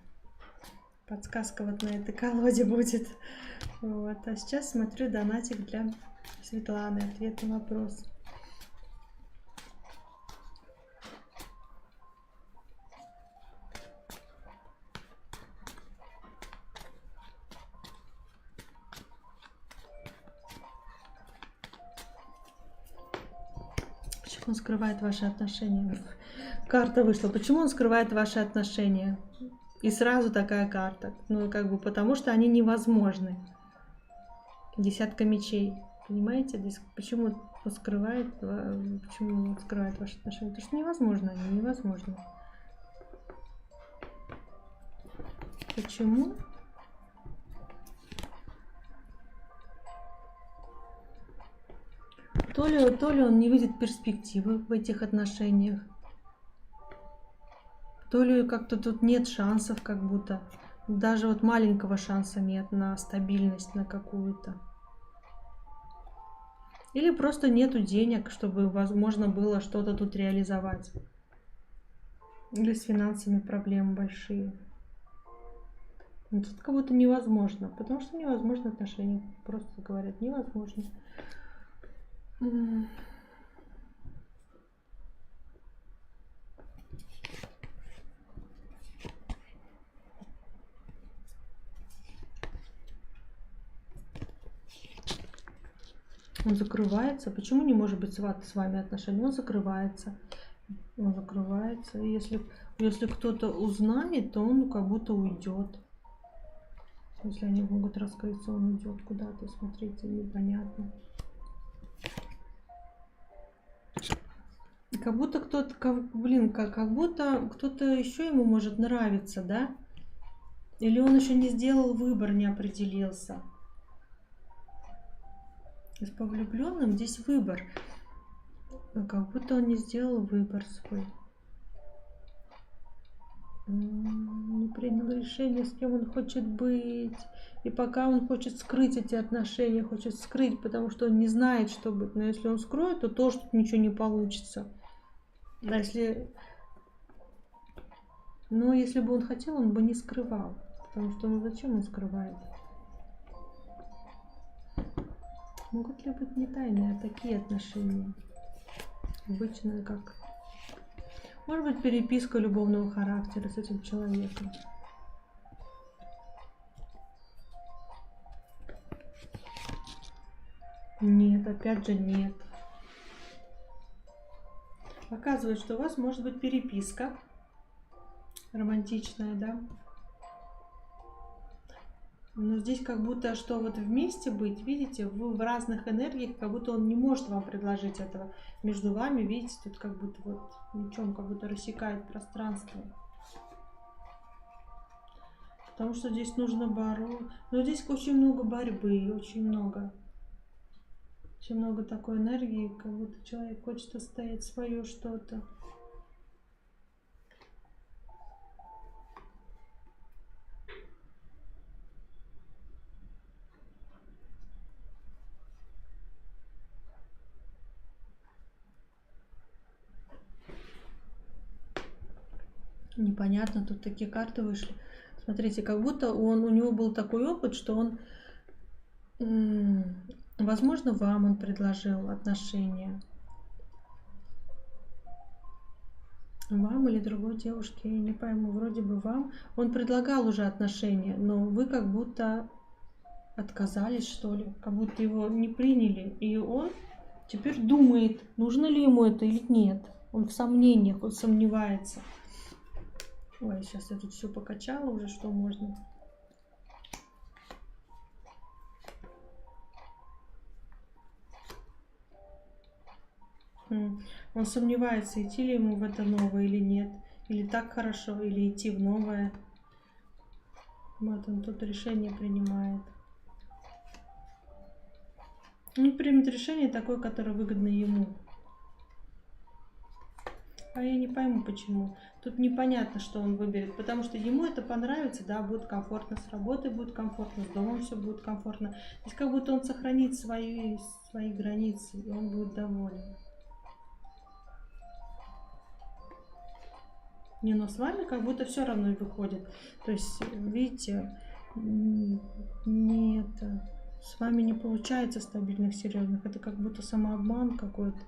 Подсказка вот на этой колоде будет. Вот. А сейчас смотрю донатик для Светланы. Ответ на вопрос. Он скрывает ваши отношения. Карта вышла. Почему он скрывает ваши отношения? И сразу такая карта. Ну, как бы, потому что они невозможны. Десятка мечей. Понимаете? Здесь почему он скрывает, почему он скрывает ваши отношения? Потому что невозможно они, невозможно. Почему? То ли он не видит перспективы в этих отношениях, то ли как-то тут нет шансов, как будто. Даже вот маленького шанса нет на стабильность, на какую-то. Или просто нету денег, чтобы возможно было что-то тут реализовать. Или с финансами проблемы большие. Тут как будто невозможно, потому что невозможно отношения. Просто говорят, невозможно. Он закрывается. Почему не может быть с вами отношения? Он закрывается. Он закрывается. И если кто-то узнает, то он как будто уйдет. Если они могут раскрыться, он уйдет куда-то. Смотрите, непонятно. Как будто кто-то, как будто кто-то еще ему может нравиться, да? Или он еще не сделал выбор, не определился. То есть по влюбленным здесь выбор. Как будто он не сделал выбор свой. Не принял решение, с кем он хочет быть. И пока он хочет скрыть эти отношения, хочет скрыть, потому что он не знает, что быть. Но если он скроет, то тоже тут ничего не получится. А если... Но если бы он хотел, он бы не скрывал. Потому что ну зачем он скрывает? Могут ли быть не тайные, а такие отношения? Обычно как... Может быть, переписка любовного характера с этим человеком. Нет, опять же нет. Показывает, что у вас может быть переписка романтичная, да? Но здесь как будто, что вот вместе быть, видите, в разных энергиях, как будто он не может вам предложить этого. Между вами, видите, тут как будто вот мечом как будто рассекает пространство. Потому что здесь нужно бороться. Но здесь очень много борьбы, очень много. Очень много такой энергии, как будто человек хочет отстоять свое что-то. Непонятно, тут такие карты вышли. Смотрите, как будто у него был такой опыт, что он, возможно, вам он предложил отношения. Вам или другой девушке, я не пойму, вроде бы вам. Он предлагал уже отношения, но вы как будто отказались, что ли, как будто его не приняли. И он теперь думает, нужно ли ему это или нет. Он в сомнениях, он сомневается. Ой, сейчас я тут все покачала уже, что можно. Он сомневается, идти ли ему в это новое или нет. Или так хорошо, или идти в новое. Вот он тут решение принимает. Он примет решение такое, которое выгодно ему. А я не пойму, почему. Тут непонятно, что он выберет, потому что ему это понравится, да, будет комфортно, с работой будет комфортно, с домом все будет комфортно. То есть как будто он сохранит свои границы, и он будет доволен. Не, но с вами как будто все равно и выходит. То есть, видите, нет, с вами не получается стабильных, серьезных. Это как будто самообман какой-то.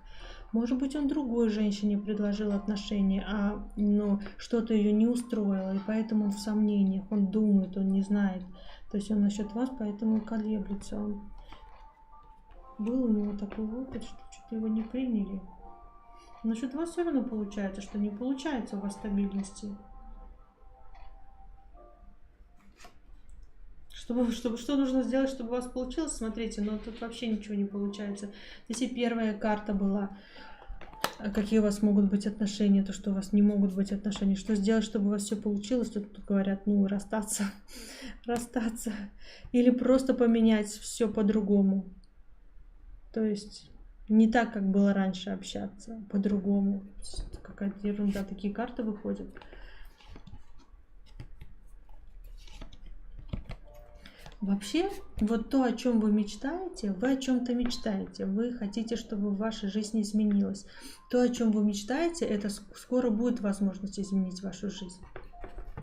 Может быть, он другой женщине предложил отношения, но что-то ее не устроило, и поэтому он в сомнениях, он думает, он не знает. То есть он насчет вас, поэтому колеблется. Был у него такой опыт, что что-то его не приняли. Насчет вас все равно получается, что не получается у вас стабильности. Что нужно сделать, чтобы у вас получилось? Смотрите, но тут вообще ничего не получается. Если первая карта была, какие у вас могут быть отношения, то что у вас не могут быть отношения. Что сделать, чтобы у вас все получилось? Тут говорят, ну, расстаться. Расстаться. Или просто поменять все по-другому. То есть не так, как было раньше общаться, по-другому. Какая-то ерунда, такие карты выходят. Вообще, вот то, о чем вы мечтаете, вы о чем-то мечтаете, вы хотите, чтобы ваша жизнь изменилась. То, о чем вы мечтаете, это скоро будет возможность изменить вашу жизнь.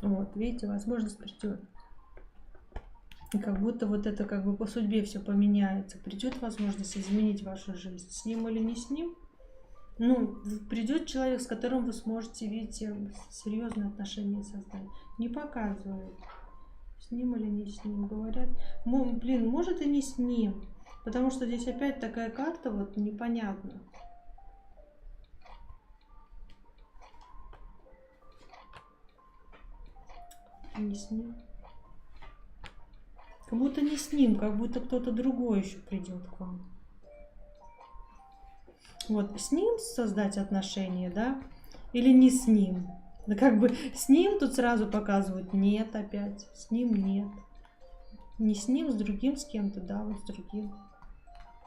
Вот, видите, возможность придет. И как будто вот это как бы по судьбе все поменяется. Придет возможность изменить вашу жизнь. С ним или не с ним. Ну, придет человек, с которым вы сможете, видите, серьезные отношения создать. Не показывают. С ним или не с ним, говорят. Блин, может и не с ним. Потому что здесь опять такая карта, вот непонятно. Не с ним. Как будто не с ним, как будто кто-то другой еще придет к вам. Вот, с ним создать отношения, да? Или не с ним? Да как бы с ним тут сразу показывают нет опять. С ним нет. Не с ним, с другим, с кем-то, да, вот с другим.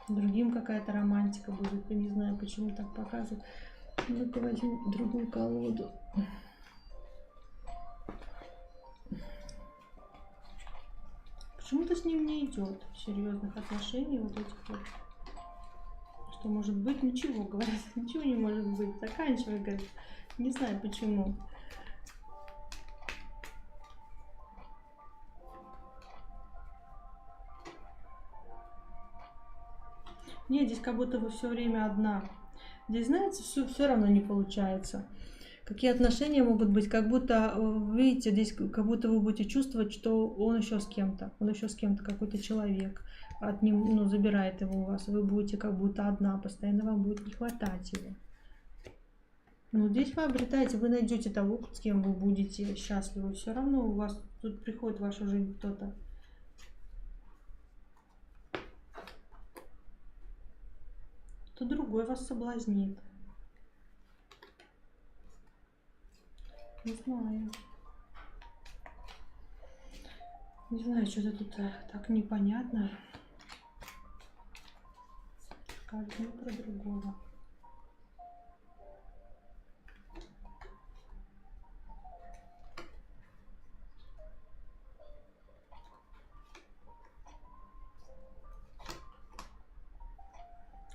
С другим какая-то романтика будет. Я не знаю, почему так показывают. Ну-ка возьму другую колоду. Почему-то с ним не идет серьезных отношений вот этих вот. Что может быть? Ничего, говорят, ничего не может быть. Заканчивай, говорит. Не знаю почему. Нет, здесь как будто вы все время одна. Здесь, знаете, все равно не получается. Какие отношения могут быть? Как будто, видите, здесь как будто вы будете чувствовать, что он еще с кем-то. Он еще с кем-то, какой-то человек. От него, ну, забирает его у вас. Вы будете как будто одна. Постоянно вам будет не хватать его. Но здесь вы обретаете, вы найдете того, с кем вы будете счастливы. Все равно у вас тут приходит в вашу жизнь кто-то. Кто другой вас соблазнит. Не знаю. Не знаю, что-то тут так непонятно. Каждый про другого.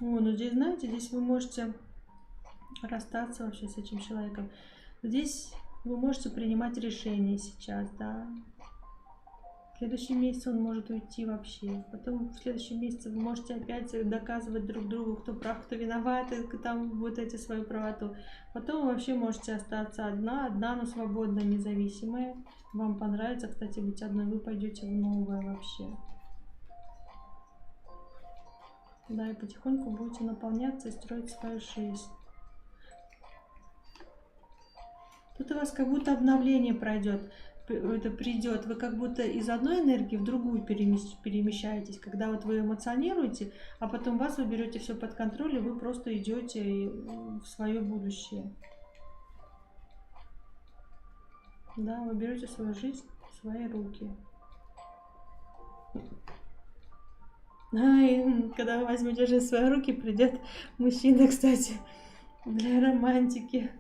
О, ну здесь, знаете, здесь вы можете расстаться вообще с этим человеком. Здесь вы можете принимать решения сейчас, да. следующем месяце он может уйти вообще. Потом в следующем месяце вы можете опять доказывать друг другу, кто прав, кто виноват, и там будете свою правоту. Потом вы вообще можете остаться одна, но свободная, независимая. Вам понравится, кстати, быть одной, вы пойдете в новое вообще. Да, и потихоньку будете наполняться и строить свою жизнь. Тут у вас как будто обновление пройдет. Это придет, вы как будто из одной энергии в другую перемещаетесь, когда вот вы эмоционируете, а потом вас вы берете все под контроль, и вы просто идете в свое будущее. Да, вы берете свою жизнь в свои руки. И когда вы возьмете жизнь в свои руки, придет мужчина, кстати, для романтики.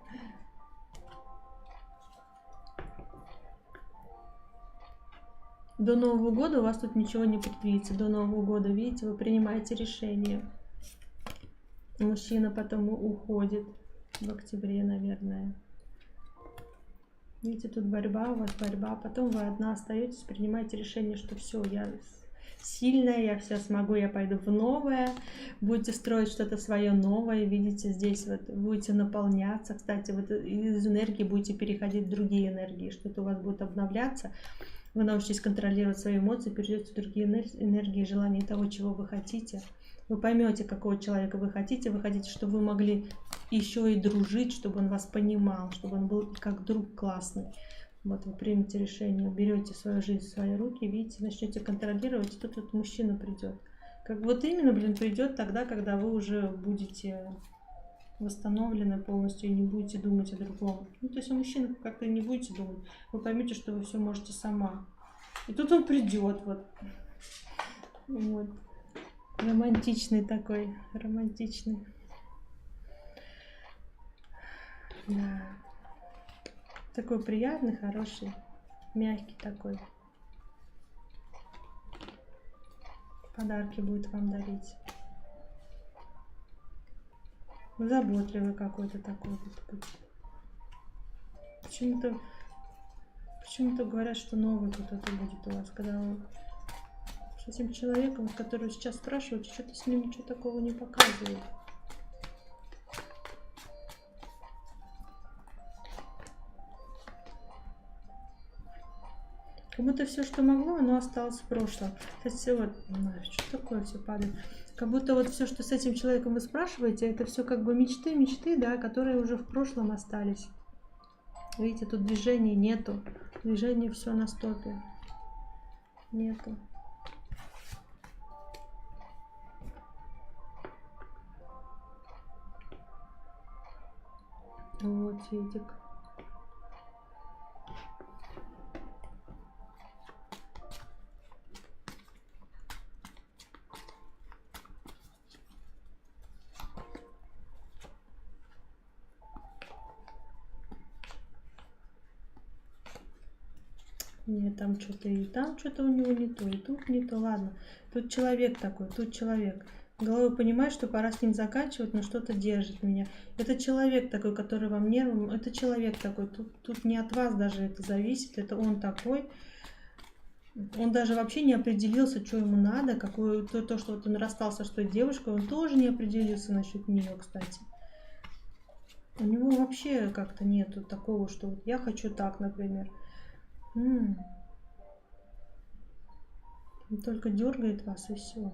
До Нового года у вас тут ничего не предвидится. До Нового года, видите, вы принимаете решение. Мужчина потом уходит в октябре, наверное. Видите, тут борьба, у вас борьба. Потом вы одна остаетесь, принимаете решение, что все, я сильная, я все смогу, я пойду в новое. Будете строить что-то свое новое. Видите, здесь вот будете наполняться. Кстати, вот из энергии будете переходить в другие энергии. Что-то у вас будет обновляться. Вы научитесь контролировать свои эмоции, перейдете в другие энергии, желания того, чего вы хотите. Вы поймете, какого человека вы хотите, чтобы вы могли еще и дружить, чтобы он вас понимал, чтобы он был как друг классный. Вот вы примете решение, берете свою жизнь в свои руки, видите, начнете контролировать, и тут вот мужчина придет. Как вот именно, придет тогда, когда вы уже будете восстановлены полностью и не будете думать о другом. Ну, то есть о мужчинах как-то не будете думать. Вы поймете, что вы все можете сама. И тут он придет, вот. Романтичный такой, романтичный. Да. Такой приятный, хороший, мягкий такой. Подарки будет вам дарить. Заботливый какой-то такой. Почему-то говорят, что новый кто-то будет у вас, когда вы с этим человеком, который сейчас спрашиваете, что-то с ним ничего такого не показывает. Как будто все, что могло, оно осталось в прошлом. Кстати, вот, что такое все падает? Как будто вот все, что с этим человеком вы спрашиваете, это все как бы мечты, да, которые уже в прошлом остались. Видите, тут движения нету. Движение все на стопе. Нету. Вот, Светик. Нет, там что-то и там что-то у него не то, и тут не то. Ладно, тут человек такой, тут человек. Головой понимает, что пора с ним заканчивать, но что-то держит меня. Это человек такой, который вам нервным, это человек такой. Тут не от вас даже это зависит, это он такой. Он даже вообще не определился, что ему надо, какое то, что вот он расстался с той девушкой, он тоже не определился насчет нее, кстати. У него вообще как-то нету такого, что вот я хочу так, например. Он только дергает вас и все.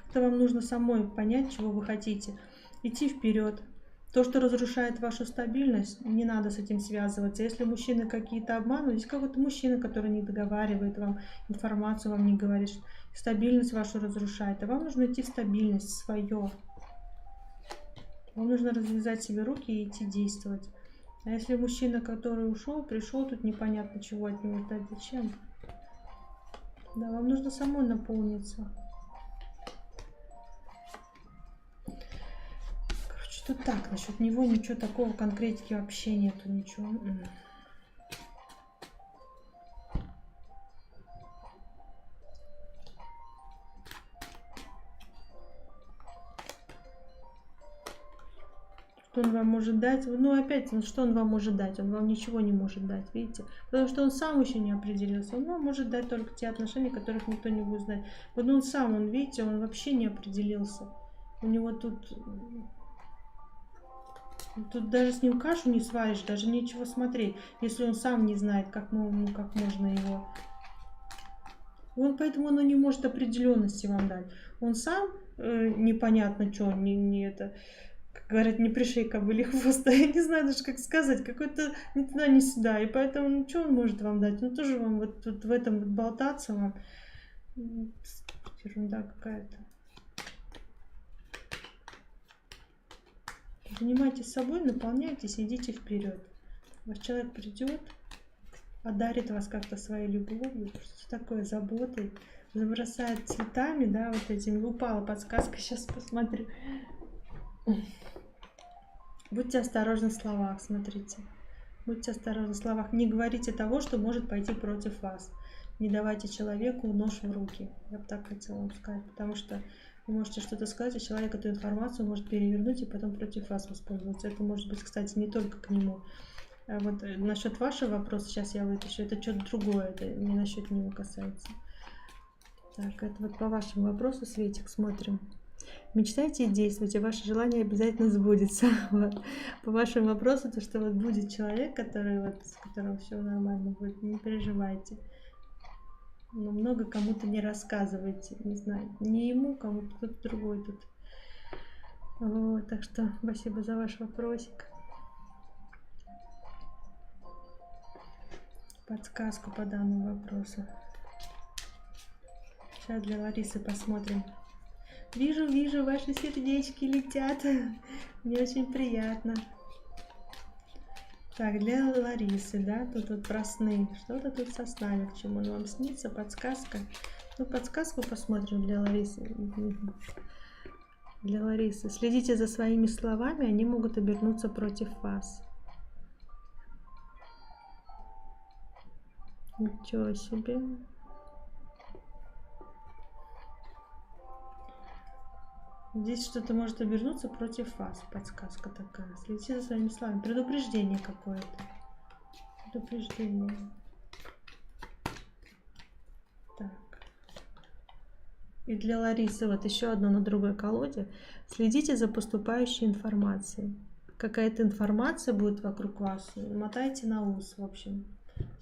Это вам нужно самой понять, чего вы хотите. Идти вперед. То, что разрушает вашу стабильность, не надо с этим связываться. Если мужчины какие-то обманывают, есть какой-то мужчина, который не договаривает вам, информацию вам не говорит, стабильность вашу разрушает. А вам нужно идти в стабильность свое. Вам нужно развязать себе руки и идти действовать. А если мужчина, который ушел, пришел, тут непонятно чего от него ждать, зачем. Да, вам нужно самой наполниться. Короче, тут так, насчет него ничего такого, конкретики вообще нету, ничего. Что он вам может дать? Ну, опять, что он вам может дать? Он вам ничего не может дать, видите? Потому что он сам еще не определился. Он вам может дать только те отношения, которых никто не будет знать. Вот он сам, он, видите, он вообще не определился. У него тут даже с ним кашу не сваришь, даже нечего смотреть, если он сам не знает, как можно его. Поэтому он не может определенности вам дать. Он сам непонятно, что он не это. Как говорят, не пришей кобыле хвост, я не знаю даже, как сказать, какой-то ни туда, ни сюда. И поэтому, ну, что он может вам дать? Ну, тоже вам вот в этом вот болтаться вам. Ерунда какая-то. Занимайтесь собой, наполняйтесь, идите вперед. Ваш человек придет, одарит вас как-то своей любовью, что такое, заботой, забросает цветами, да, вот этим. Упала подсказка, сейчас посмотрю. Будьте осторожны в словах, смотрите. Будьте осторожны в словах. Не говорите того, что может пойти против вас. Не давайте человеку нож в руки. Я бы так хотела вам сказать. Потому что вы можете что-то сказать, а человек эту информацию может перевернуть и потом против вас воспользоваться. Это может быть, кстати, не только к нему. А вот насчет вашего вопроса, сейчас я вытащу, это что-то другое, это не насчет него касается. Так, это вот по вашему вопросу, Светик, смотрим. Мечтайте и действуйте, ваше желание обязательно сбудется. Вот. По вашему вопросу, то что вот будет человек, который вот, с которым все нормально будет, не переживайте. Но много кому-то не рассказывайте, не знаю, не ему, кому-то кто-то другой тут. Вот, так что спасибо за ваш вопросик. Подсказку по данному вопросу. Сейчас для Ларисы посмотрим. Вижу, ваши сердечки летят. Мне очень приятно. Так, для Ларисы, да, тут вот про сны. Что-то тут со снами, к чему он вам снится, подсказка. Ну, подсказку посмотрим для Ларисы. Для Ларисы. Следите за своими словами, они могут обернуться против вас. Ничего себе. Здесь что-то может обернуться против вас. Подсказка такая. Следите за своими словами. Предупреждение какое-то. Предупреждение. Так. И для Ларисы вот еще одно на другой колоде. Следите за поступающей информацией. Какая-то информация будет вокруг вас. Мотайте на ус, в общем.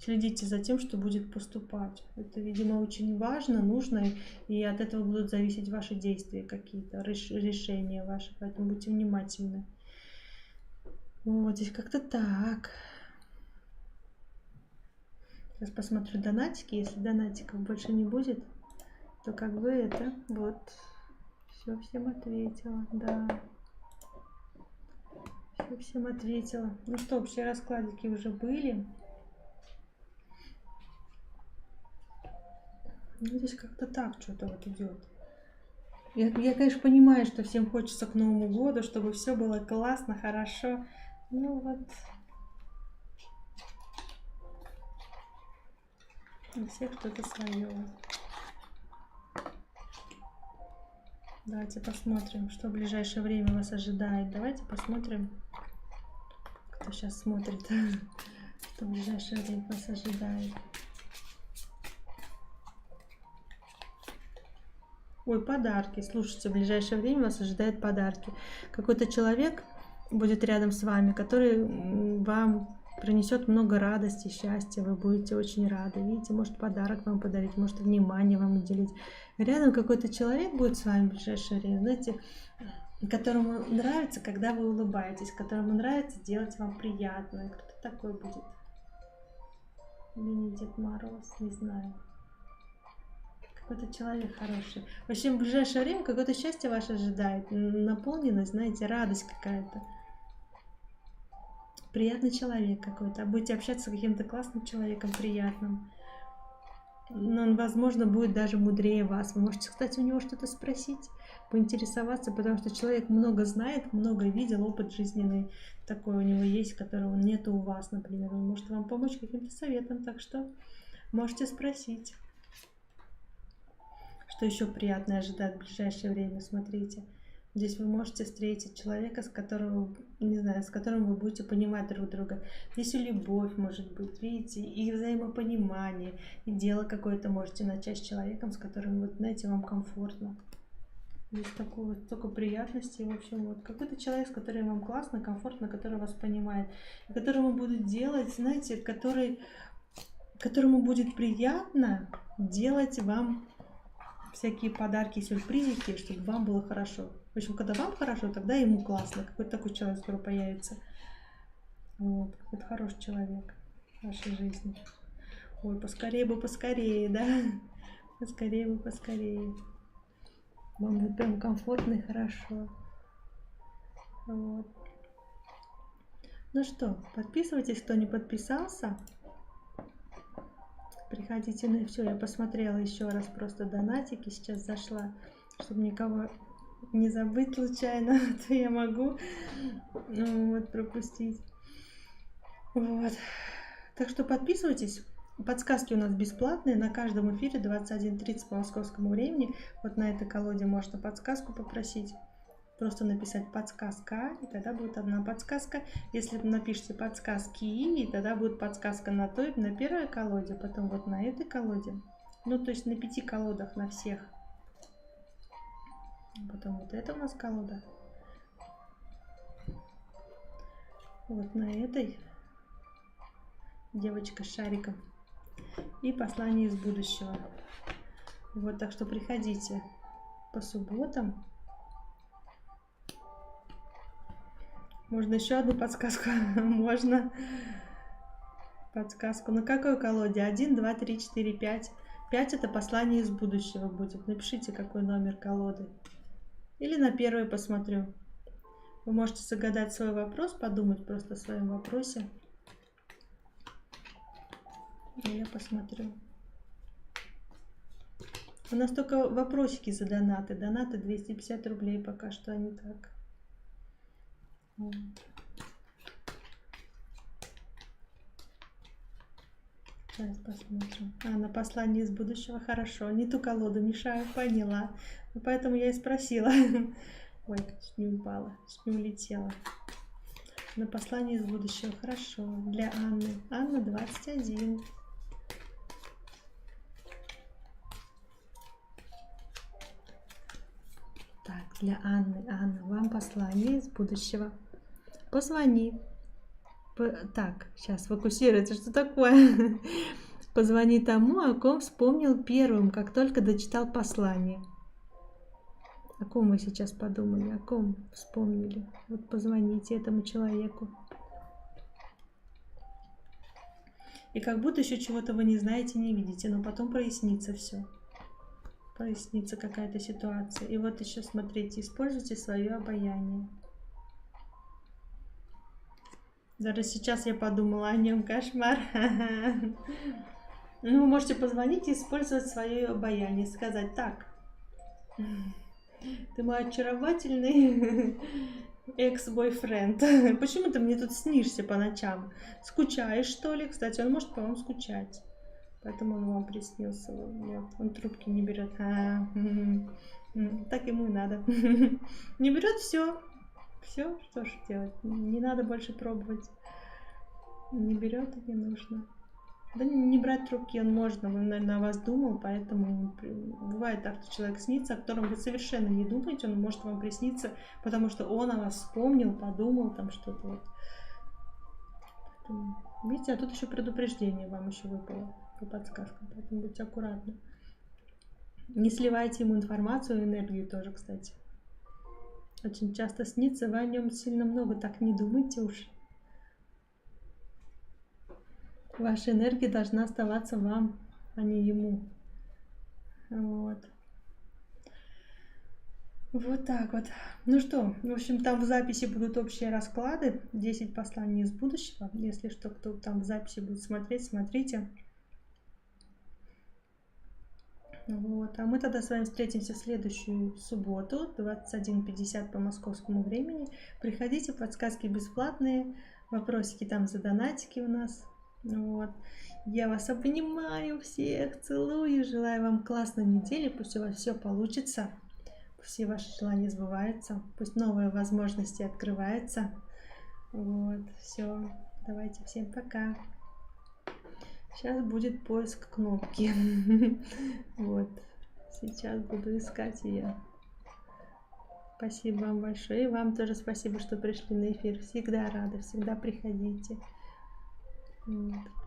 Следите за тем, что будет поступать. Это, видимо, очень важно, нужно, и от этого будут зависеть ваши действия какие-то, решения ваши, поэтому будьте внимательны. Вот здесь как-то так. Сейчас посмотрю донатики. Если донатиков больше не будет, то как бы это вот все всем ответила, да. Все всем ответила. Ну что, все раскладики уже были. Ну, здесь как-то так что-то вот идет. Я, конечно, понимаю, что всем хочется к Новому году, чтобы все было классно, хорошо. Ну вот. У всех что-то свое. Давайте посмотрим, что в ближайшее время вас ожидает. Давайте посмотрим, кто сейчас смотрит, что в ближайшее время вас ожидает. Ой, подарки. Слушайте, в ближайшее время вас ожидают подарки. Какой-то человек будет рядом с вами, который вам принесет много радости, счастья. Вы будете очень рады. Видите, может подарок вам подарить, может внимание вам уделить. Рядом какой-то человек будет с вами в ближайшее время, знаете, которому нравится, когда вы улыбаетесь, которому нравится делать вам приятное. Кто такой будет? Мини Дед Мороз, не знаю. Какой-то человек хороший. В общем, в ближайшее время какое-то счастье ваше ожидает. Наполненность, знаете, радость какая-то. Приятный человек какой-то. Будете общаться с каким-то классным человеком, приятным. Но он, возможно, будет даже мудрее вас. Вы можете, кстати, у него что-то спросить, поинтересоваться, потому что человек много знает, много видел, опыт жизненный такой у него есть, которого нет у вас, например. Он может вам помочь каким-то советом, так что можете спросить. Что еще приятное ожидать в ближайшее время, смотрите. Здесь вы можете встретить человека, с которым, не знаю, с которым вы будете понимать друг друга. Здесь и любовь может быть, видите, и взаимопонимание, и дело какое-то можете начать с человеком, с которым, вот, знаете, вам комфортно. Здесь такое, вот, столько приятностей, в общем, вот какой-то человек, с которым вам классно, комфортно, который вас понимает, и которому будет делать, знаете, которому будет приятно делать вам всякие подарки, сюрпризики, чтобы вам было хорошо. В общем, когда вам хорошо, тогда ему классно. Какой-то такой человек скоро появится. Вот, какой-то хороший человек в вашей жизни. Ой, поскорее, да? Поскорее. Вам будет прям комфортно и хорошо. Вот. Ну что, подписывайтесь, кто не подписался. Приходите, ну и все, я посмотрела еще раз просто донатики, сейчас зашла, чтобы никого не забыть случайно, то я могу вот пропустить. Вот. Так что подписывайтесь. Подсказки у нас бесплатные, на каждом эфире 21:30 по московскому времени. Вот на этой колоде можно подсказку попросить. Просто написать подсказка, и тогда будет одна подсказка. Если вы напишите подсказки, и тогда будет подсказка на первой колоде, потом вот на этой колоде. Ну, то есть на 5 колодах, на всех. Потом вот это у нас колода. Вот на этой девочка с шариком. И послание из будущего. Вот, так что приходите по субботам. Можно еще одну подсказку? Можно. Подсказку. На какой колоде? 1, 2, 3, 4, 5. 5 это послание из будущего будет. Напишите, какой номер колоды. Или на первой посмотрю. Вы можете загадать свой вопрос, подумать просто о своем вопросе. И я посмотрю. У нас только вопросики за донаты. Донаты 250 рублей пока что, они так. Вот. Сейчас посмотрим. На послание из будущего. Хорошо. Не ту колоду мешаю, поняла. Поэтому я и спросила. Ой, чуть не упала, чуть не улетела. На послание из будущего. Хорошо. Для Анны. Анна 21. Так, для Анны. Анна, вам послание из будущего. Позвони. Так, сейчас фокусируется. Что такое? Позвони тому, о ком вспомнил первым, как только дочитал послание. О ком вы сейчас подумали? О ком вспомнили? Вот позвоните этому человеку. И как будто еще чего-то вы не знаете, не видите, но потом прояснится все. Прояснится какая-то ситуация. И вот еще смотрите, используйте свое обаяние. Даже сейчас я подумала о нем, кошмар. Ну, вы можете позвонить и использовать свое обаяние. Сказать: так, ты мой очаровательный экс-бойфренд. Почему ты мне тут снишься по ночам? Скучаешь, что ли? Кстати, он может по вам скучать. Поэтому он вам приснился. Вот. Он трубки не берет. Так ему и надо. Не берет, все. Все, что ж делать? Не надо больше пробовать. Не берет и не нужно. Да не брать трубки он можно. Он, наверное, о вас думал, поэтому бывает так, что человек снится, о котором вы совершенно не думаете, он может вам присниться, потому что он о вас вспомнил, подумал, там что-то вот. Поэтому, видите, а тут еще предупреждение вам еще выпало по подсказкам, поэтому будьте аккуратны. Не сливайте ему информацию, энергию тоже, кстати. Очень часто снится, вы о нем сильно много, так не думайте уж. Ваша энергия должна оставаться вам, а не ему. Вот. Вот так вот. Ну что, в общем, там в записи будут общие расклады. 10 посланий из будущего. Если что, кто там в записи будет смотреть, смотрите. Вот. А мы тогда с вами встретимся в следующую субботу, 21:50 по московскому времени. Приходите, подсказки бесплатные, вопросики там за донатики у нас. Вот. Я вас обнимаю всех, целую, желаю вам классной недели, пусть у вас все получится. все ваши желания сбываются, пусть новые возможности открываются. Вот, все, давайте всем пока. Сейчас будет поиск кнопки. Вот, сейчас буду искать ее. Спасибо вам большое. И вам тоже спасибо, что пришли на эфир. Всегда рада, всегда приходите. Вот.